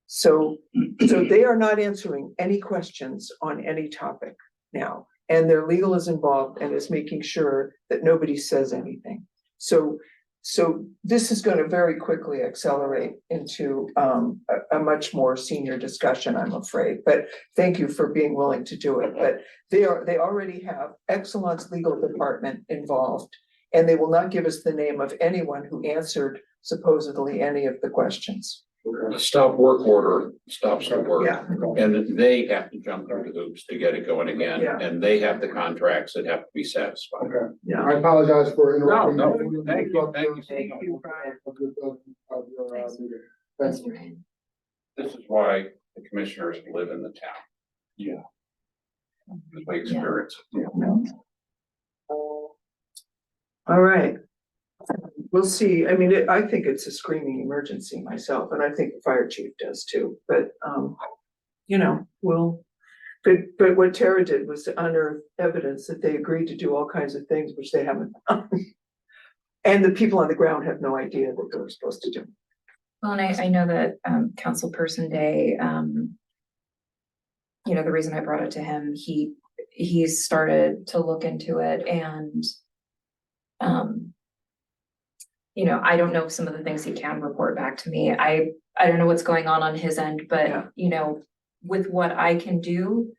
So they are not answering any questions on any topic now. And their legal is involved and is making sure that nobody says anything. So this is going to very quickly accelerate into a much more senior discussion, I'm afraid. But thank you for being willing to do it. But they already have Exelon's legal department involved, and they will not give us the name of anyone who answered supposedly any of the questions. The stop work order stops the work. Yeah. And they have to jump through the hoops to get it going again, Yeah. and they have the contracts that have to be satisfied. Okay, Yeah. I apologize for No, interrupting. no, thank you. Thank you, Brian. Of your, Thanks. meeting. Thank you. This is why the commissioners live in the town. Yeah. Because we experience it. All right. We'll see. I mean, I think it's a screaming emergency myself, and I think the fire chief does too, but, but what Tara did was to unearth evidence that they agreed to do all kinds of things which they haven't done. And the people on the ground have no idea what they were supposed to do. Well, and I know that, Councilperson Day, the reason I brought it to him, he started to look into it and, you know, I don't know some of the things he can report back to me. I don't know what's going on his end, Yeah. but, you know, with what I can do,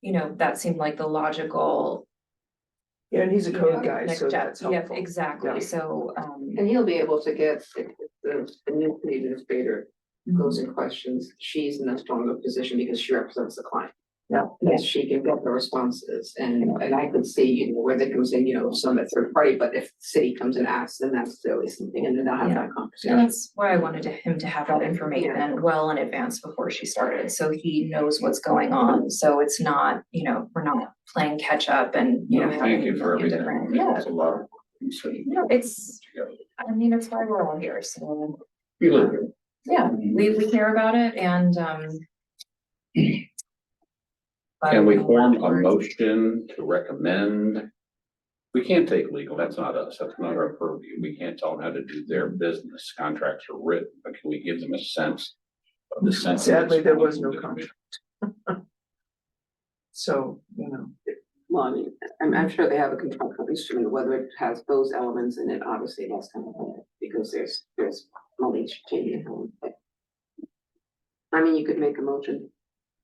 you know, that seemed like the logical. Yeah, and he's a you code know, guy, next so step. that's Yeah, helpful. exactly. Yeah. So, And he'll be able to get, if the new city administrator goes in questions, she's in a stronger position because she represents the client. Yeah. And she can get the responses and I could see, you know, where they comes in, you know, some at third party, but if the city comes and asks, then that's really something, and then they'll have Yeah. that so conversation. that's why I wanted him to have that information well in advance before she started, so he knows what's going on. So it's not, you know, we're not playing catch up and, you know, Thank having you a for million everything. I different, mean, yeah. it's a lot of. consideration No, it's, together. I mean, it's why we're all here, so, You live here. yeah, we care about it and, Can we form a motion to recommend? We can't take legal, that's not us, that's not our purview. We can't tell them how to do their business. Contracts are written, but can we give them a sense of the sense? Sadly, there was no contract. So, you know, Well, I mean, I'm sure they have a contractual instrument, whether it has those elements in it, obviously, that's kind of, because there's money changing. I mean, you could make a motion,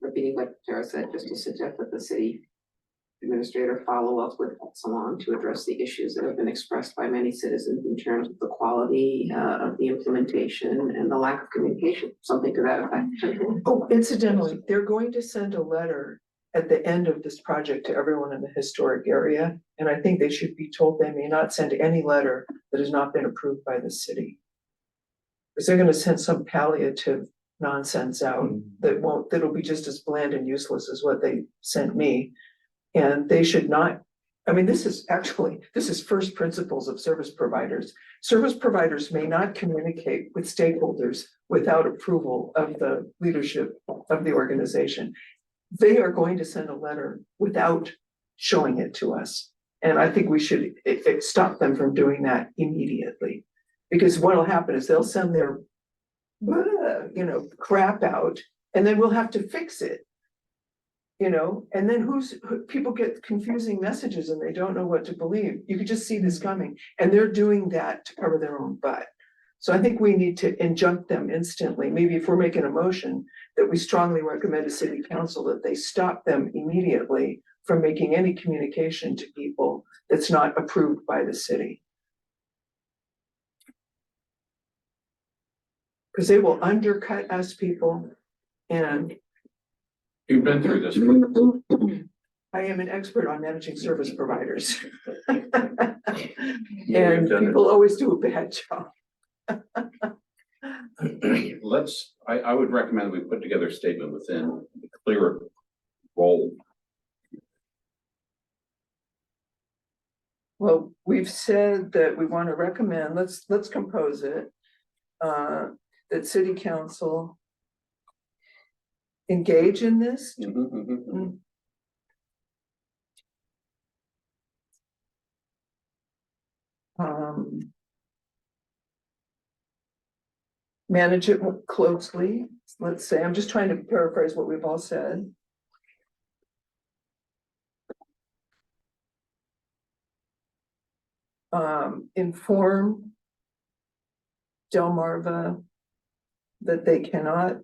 repeating what Tara said, just to suggest that the city administrator follow up with Exelon to address the issues that have been expressed by many citizens in terms of the quality of the implementation and the lack of communication, something to that effect. oh, incidentally, they're going to send a letter at the end of this project to everyone in the historic area. And I think they should be told they may not send any letter that has not been approved by the city. Because they're gonna send some palliative nonsense out that'll be just as bland and useless as what they sent me. And they should not, I mean, this is first principles of service providers. Service providers may not communicate with stakeholders without approval of the leadership of the organization. They are going to send a letter without showing it to us. And I think we should stop them from doing that immediately. Because what'll happen is they'll send their, crap out, and then we'll have to fix it. And then people get confusing messages and they don't know what to believe. You could just see this coming, and they're doing that to cover their own butt. So I think we need to injunct them instantly. Maybe if we're making a motion that we strongly recommend to city council that they stop them immediately from making any communication to people that's not approved by the city. Because they will undercut us people, and You've been through this. I am an expert on managing service providers. Yeah, And we've done it. people always do a bad job. I would recommend we put together a statement within a clearer role. Well, we've said that we want to recommend, let's compose it. That city council engage in this. Manage it closely, let's say. I'm just trying to paraphrase what we've all said. Inform Delmarva that they cannot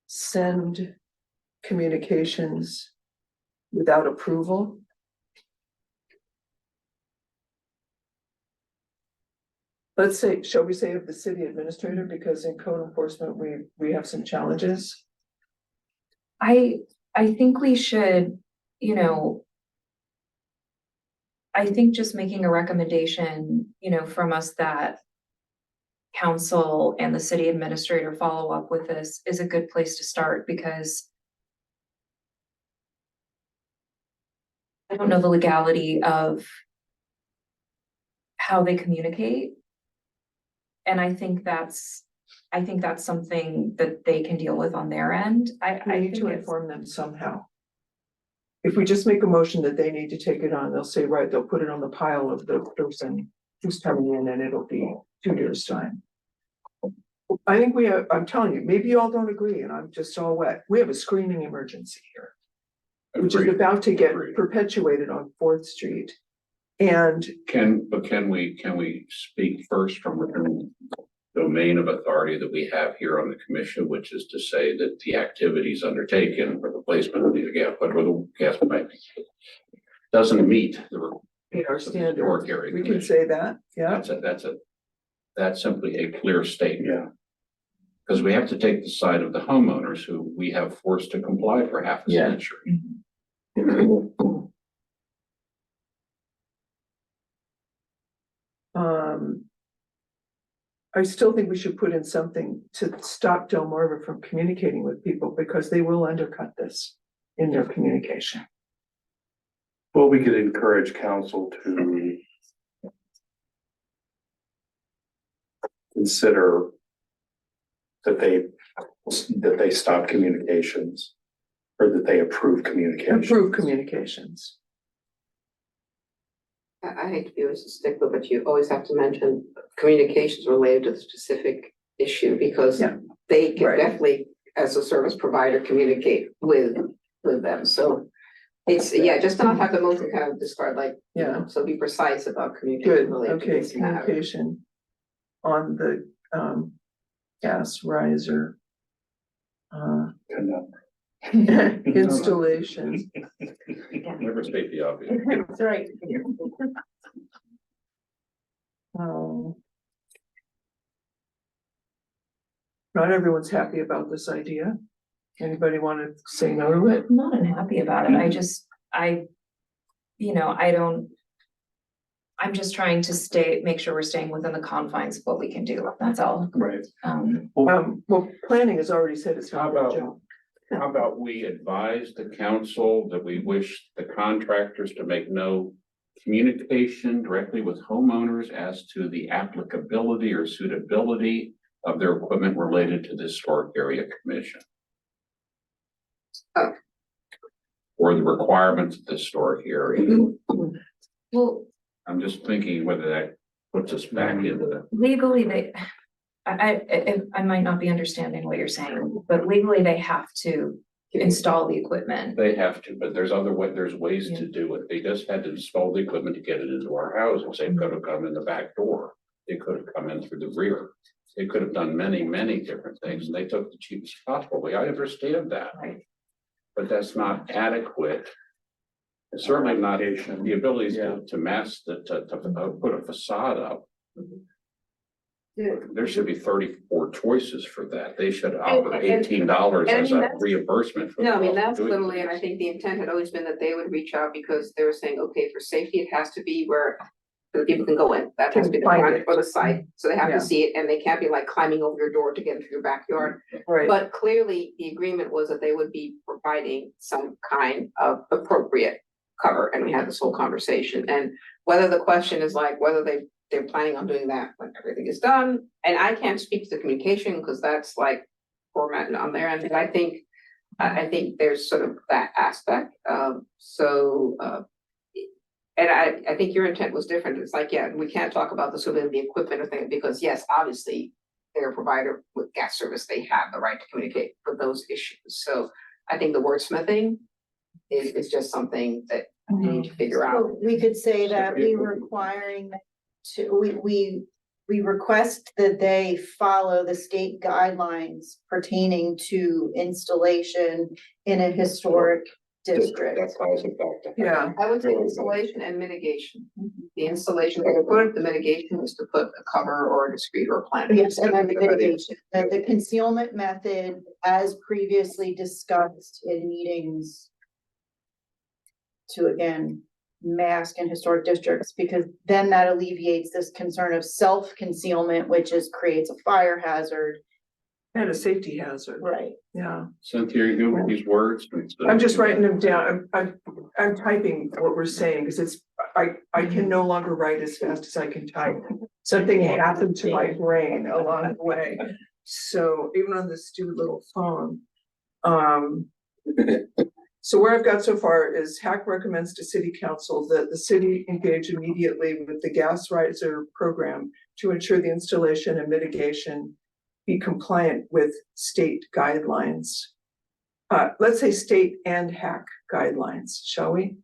send communications without approval. Let's say, shall we say of the city administrator, because in code enforcement, we have some challenges. I think we should, I think just making a recommendation, from us that council and the city administrator follow up with this is a good place to start, because I don't know the legality of how they communicate. And I think that's something that they can deal with on their end. I need to inform them somehow. If we just make a motion that they need to take it on, they'll say, right, they'll put it on the pile of the person who's coming in, and it'll be 2 years' time. I think I'm telling you, maybe you all don't agree, and I'm just all wet. We have a screening emergency here, which is Agreed. about to get Agreed. perpetuated on 4th Street. And Can we speak first from the domain of authority that we have here on the commission, which is to say that the activities undertaken for the placement of the gas, whatever the gas pipe doesn't meet the meet our historic standards, area we can commission. say that, yeah. That's simply a clear statement. Yeah. Because we have to take the side of the homeowners who we have forced to comply for half a Yeah. century. I still think we should put in something to stop Delmarva from communicating with people because they will undercut this in their communication. Well, we could encourage council to consider that they stop communications or that they approve communications. Improve communications. I hate to be a stickler, but you always have to mention communications related to the specific issue because Yeah. they can Right. definitely, as a service provider, communicate with them. So it's, yeah, just not have the motion kind of discard like, you know, so be precise about communication Good, related to okay, this matter. communication on the gas riser. Installation. Never state the obvious. That's right. Not everyone's happy about this idea. Anybody want to say no to it? I'm not unhappy about it. I'm just trying to make sure we're staying within the confines of what we can do. That's all. Right. Well, planning has already said it's How not their about- job. How about we advise the council that we wish the contractors to make no communication directly with homeowners as to the applicability or suitability of their equipment related to the historic area commission? Oh. Or the requirements of the historic area. Well, I'm just thinking whether that puts us back into the. legally, I might not be understanding what you're saying, but legally they have to install the equipment. They have to, but there's ways to do it. They just had to install the equipment to get it into our houses. They could have come in the back door. They could have come in through the rear. They could have done many, many different things, and they took the cheapest possible way. I understand that. Right. But that's not adequate. It's certainly not the ability Yeah. to mask, to put a facade up. There should be 34 choices for that. They should offer And- $18 and I as mean, a that's- reimbursement. for No, I mean, the that's doing literally, and I this. think the intent had always been that they would reach out because they were saying, okay, for safety, it has to be where the people can go in. That has to be the Can find front it. or the site. So they have Yeah. to see it and they can't be like climbing over your door to get into your backyard. Right, But clearly, the agreement was that they would be providing some kind of appropriate cover, and we had this whole conversation. And whether the question is like, whether they're planning on doing that when everything is done, and I can't speak to the communication, because that's like formatting on their end, but I think there's sort of that aspect, and I think your intent was different. It's like, yeah, we can't talk about the sort of the equipment or thing, because yes, obviously, they're a provider with gas service, they have the right to communicate with those issues. So I think the wordsmithing is just something that we need to figure out. So we could say that we requiring we request that they follow the state guidelines pertaining to installation in a historic district. That ties it back to. yeah, I would say installation and mitigation. The installation, the mitigation is to put a cover or a discrete or a plan. Yes, and then the mitigation, the concealment method as previously discussed in meetings to again, mask in historic districts, because then that alleviates this concern of self-concealment, which creates a fire hazard. and a safety hazard, Right. yeah. Cynthia, you go with these words? I'm just writing them down. I'm typing what we're saying, because I can no longer write as fast as I can type. Something happened to my brain along the way. So even on this stupid little phone. So where I've got so far is HAC recommends to city council that the city engage immediately with the gas riser program to ensure the installation and mitigation be compliant with state guidelines. Let's say state and HAC guidelines, shall we?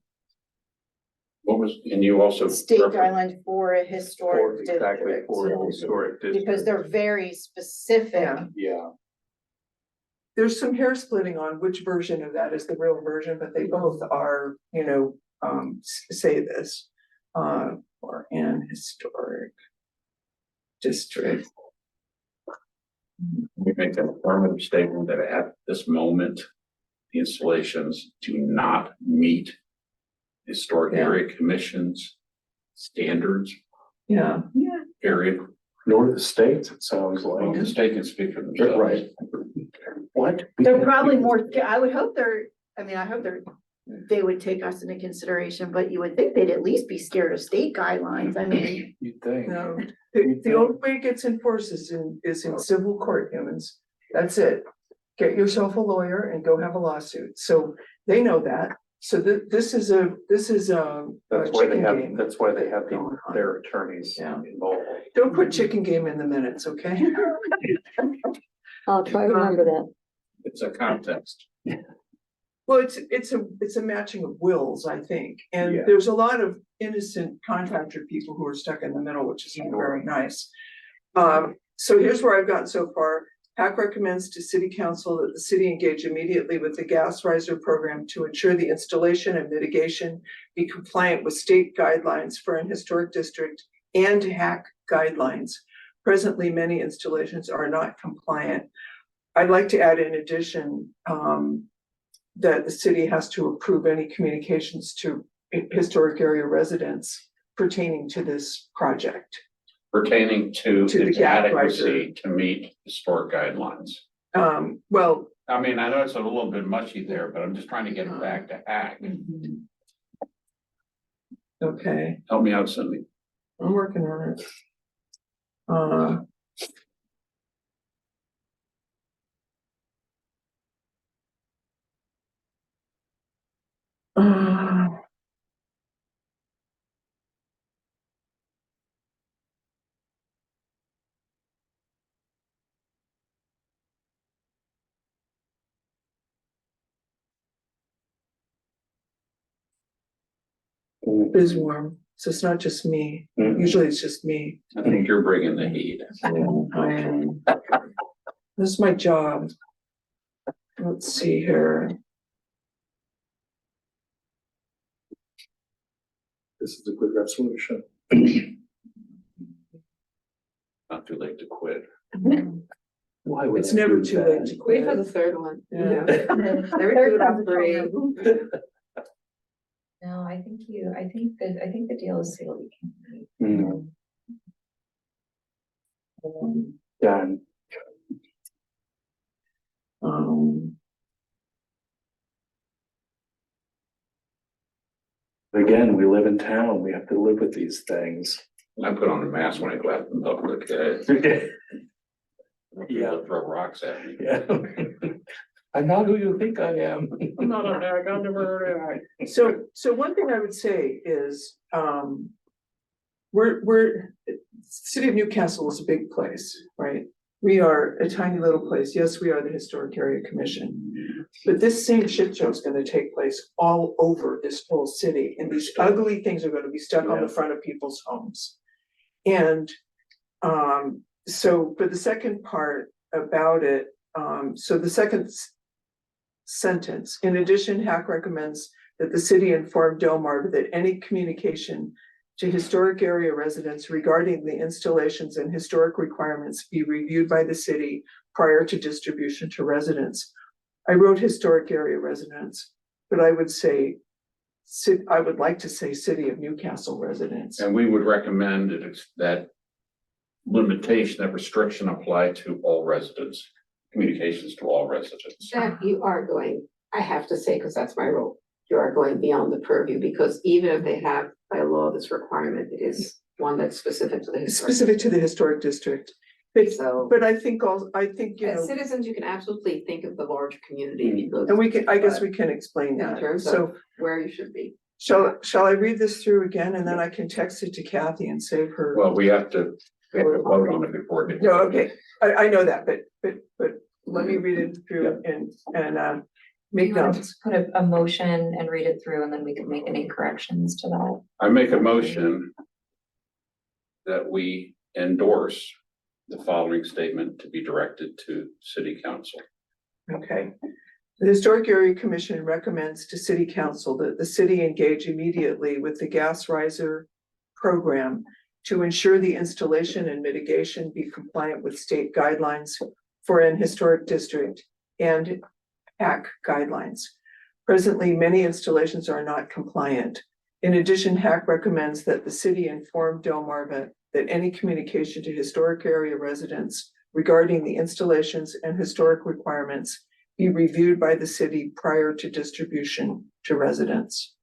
What was, and you also. state referenced- guidelines for a historic Exactly, district. for the historic district. Because they're very specific. Yeah. Yeah, There's some hair splitting on which version of that is the real version, but they both are, say this. For an historic district. We make an affirmative statement that at this moment, the installations do not meet historic Yeah. area commission's standards, Yeah, period. nor the states, it sounds Well, like. the state can speak for themselves. Right. What? They're probably more, I would hope I hope they would take us into consideration, but you would think they'd at least be scared of state guidelines. I mean, You'd think. no, the only way it gets enforced is in civil court, humans. That's it. Get yourself a lawyer and go have a lawsuit. So they know that. So this is a That's why they chicken have, game. that's why they have going on. their attorneys Yeah. involved. Don't put chicken game in the minutes, okay? I'll try to remember that. It's a context. Well, it's a matching of wills, I think, and Yeah. there's a lot of innocent contractor people who are stuck in the middle, which isn't very nice. So here's where I've gotten so far. PAC recommends to city council that the city engage immediately with the gas riser program to ensure the installation and mitigation be compliant with state guidelines for an historic district and HAC guidelines. Presently, many installations are not compliant. I'd like to add in addition, that the city has to approve any communications to historic area residents pertaining to this project. Pertaining to To the its gap adequacy to meet historic guidelines. Well. I mean, I know it's a little bit mushy there, but I'm just trying to get it back to hack. Okay, Help me out, Cindy. I'm working on it. Uh, Is warm, so it's not just me. Mhm. Usually it's just me. I think you're bringing the heat. This is my job. Let's see here. This is a good resolution. Not too late to quit. Why would It's I never do too that? late to Wait for quit. the third one. Yeah. Every good operation. No, I think the deal is sealed. You can't leave. Done. Again, we live in town, we have to live with these things. I put on a mask when I go out in public. Yeah. People throw rocks at me. Yeah. I'm not who you think I am. I'm not a hack, I've never heard of So one thing I would say is, City of Newcastle is a big place, right? We are a tiny little place. Yes, we are the Historic Area Commission. But this same shit show is gonna take place all over this whole city, and these ugly things are gonna be stuck on the front of people's homes. And, so for the second part about it, so the second sentence, in addition, HAC recommends that the city inform Delmarva that any communication to historic area residents regarding the installations and historic requirements be reviewed by the city prior to distribution to residents. I wrote historic area residents, but I would say, I would like to say City of Newcastle residents. And we would recommend that limitation, that restriction apply to all residents, communications to all residents. That you are going, I have to say, because that's my role, you are going beyond the purview, because even if they have by law this requirement, it is one that's specific to the It's historic. specific to the historic district. But, So but I think you as know, citizens, you can absolutely think of the larger community because and we can, I guess we can explain in that. terms So of where you should be. shall I read this through again and then I can text it to Kathy and save her? Well, we have to vote on it before. it- No, okay, I know that, but let me read it through and make you wanna notes. just put a motion and read it through and then we can make any corrections to that? I make a motion that we endorse the following statement to be directed to city council. Okay. The Historic Area Commission recommends to City Council that the city engage immediately with the gas riser program to ensure the installation and mitigation be compliant with state guidelines for an historic district and HAC guidelines. Presently, many installations are not compliant. In addition, HAC recommends that the city inform Delmarva that any communication to historic area residents regarding the installations and historic requirements be reviewed by the city prior to distribution to residents.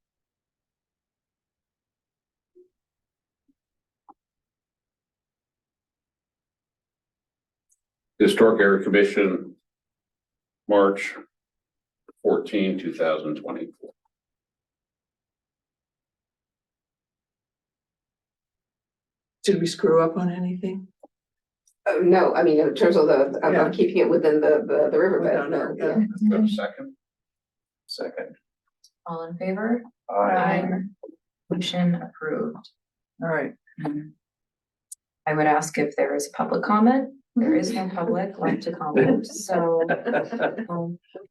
Historic Area Commission, March 14, 2024. Did we screw up on anything? No, I mean, in terms of Yeah. I'm keeping it within the riverbed, Within no, our- yeah. Got a second? Second. All in favor? Aye. Motion approved. All right, I would ask if there is public comment. There is no public left to comment, so. One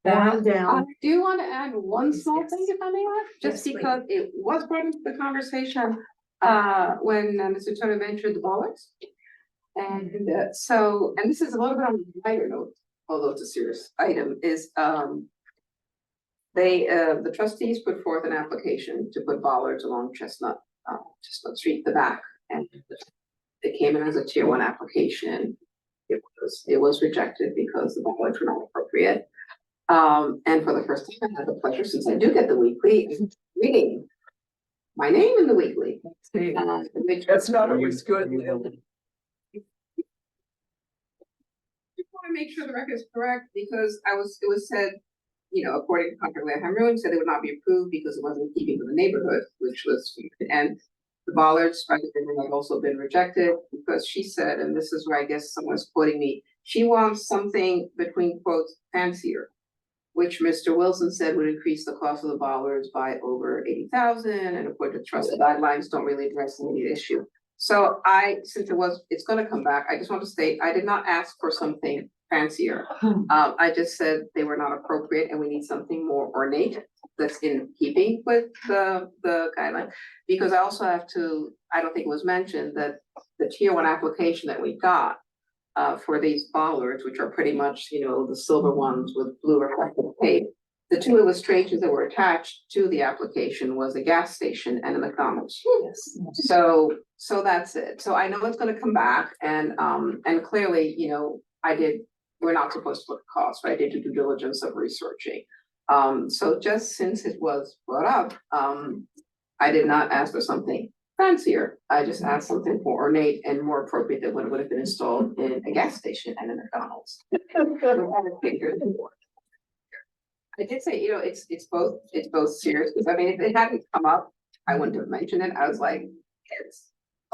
That, I down. do want to add one small Yes. thing, if I may add, Yes, just please. because it was part of the conversation, when Mr. Turner mentioned the bollards. And so, and this is a little bit on the lighter note, although it's a serious item, is, the trustees put forth an application to put bollards along Chestnut Street, the back, and it came in as a tier 1 application. It was rejected because the bollards were not appropriate. And for the first time, I had the pleasure, since I do get the weekly, reading my name in the weekly. see, Which that's not always good. just want to make sure the record is correct, because it was said, you know, according to Concord Land Ruin, said it would not be approved because it wasn't in keeping with the neighborhood, which was, and the bollards by the river have also been rejected, because she said, and this is where I guess someone's quoting me, she wants something between quotes fancier, which Mr. Wilson said would increase the cost of the bollards by over 80,000, and according to trust guidelines, don't really address the immediate issue. So since it's gonna come back, I just want to state, I did not ask for something fancier. I just said they were not appropriate and we need something more ornate that's in keeping with the guideline. Because I also have to, I don't think it was mentioned that the tier 1 application that we got for these bollards, which are pretty much, you know, the silver ones with blue reflective tape. The 2 illustrations that were attached to the application was a gas station and a McDonald's. So that's it. So I know it's gonna come back, and clearly, you know, we're not supposed to look at cost, but I did do due diligence of researching. So just since it was brought up, I did not ask for something fancier. I just asked something more ornate and more appropriate than what would have been installed in a gas station and a McDonald's. I did say, you know, it's both serious, because I mean, if it hadn't come up, I wouldn't have mentioned it. I was like,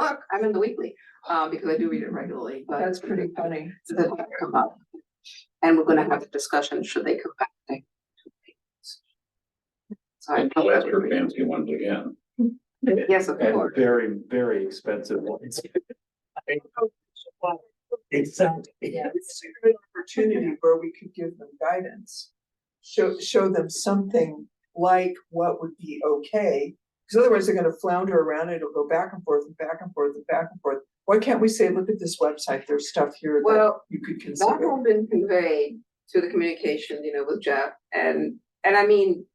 look, I'm in the weekly, because I do read it regularly, but. That's pretty funny. It didn't come up. And we're gonna have a discussion, should they come back? So I I'll ask her fancy ones again. Yes, of And course. very, very expensive ones. Exactly. Yeah. It's a good opportunity where we could give them guidance. Show them something like what would be okay, because otherwise they're gonna flounder around, it'll go back and forth and back and forth and back and forth. Why can't we say, look at this website, there's stuff here that Well, you could that consider? has been conveyed to the communication, you know, with Jeff, and I mean,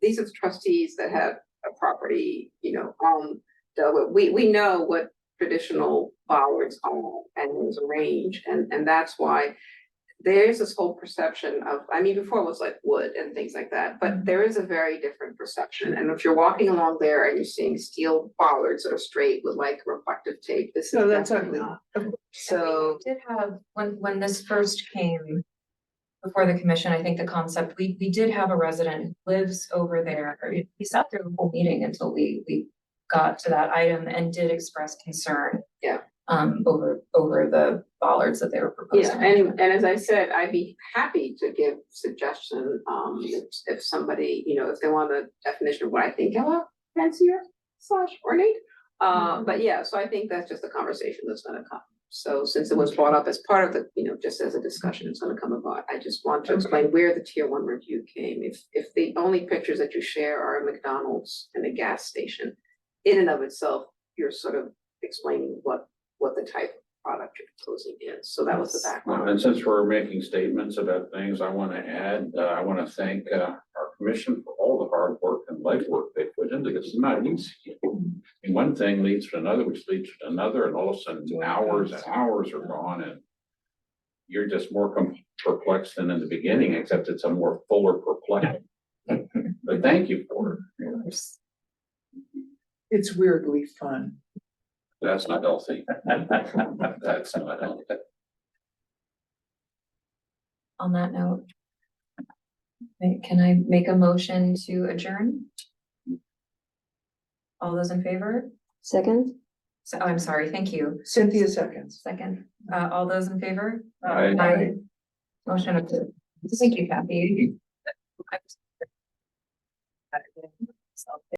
these are the trustees that have a property, you know, we know what traditional bollards are, and there's a range, and that's why there's this whole perception of, I mean, before it was like wood and things like that, but there is a very different perception. And if you're walking along there and you're seeing steel bollards that are straight with like reflective tape, this is No, that's definitely ugly. not. So, we did have, when this first came before the commission, I think the concept, we did have a resident who lives over there. We sat through the whole meeting until we got to that item and did express concern. Yeah. over the bollards that they were proposing. Yeah, and as I said, I'd be happy to give suggestion, if somebody, if they want a definition of what I think about fancier / ornate. But yeah, so I think that's just a conversation that's gonna come. So since it was brought up as part of the, just as a discussion, it's gonna come about. I just want to explain where the tier 1 review came. If the only pictures that you share are a McDonald's and a gas station, in and of itself, you're sort of explaining what the type of product you're proposing is. So that was the background. And since we're making statements about things, I want to add, I want to thank our commission for all the hard work and legwork they put into this. It's not easy. And one thing leads to another, which leads to another, and all of a sudden hours and hours are gone, and you're just more perplexed than in the beginning, except it's a more fuller perplexed. But thank you for it. It's weirdly fun. That's not healthy. That's not healthy. On that note, can I make a motion to adjourn? All those in favor? Second, So, I'm sorry, thank you. Cynthia seconds. Second, all those in favor? Aye. Motion approved. Thank you, Kathy.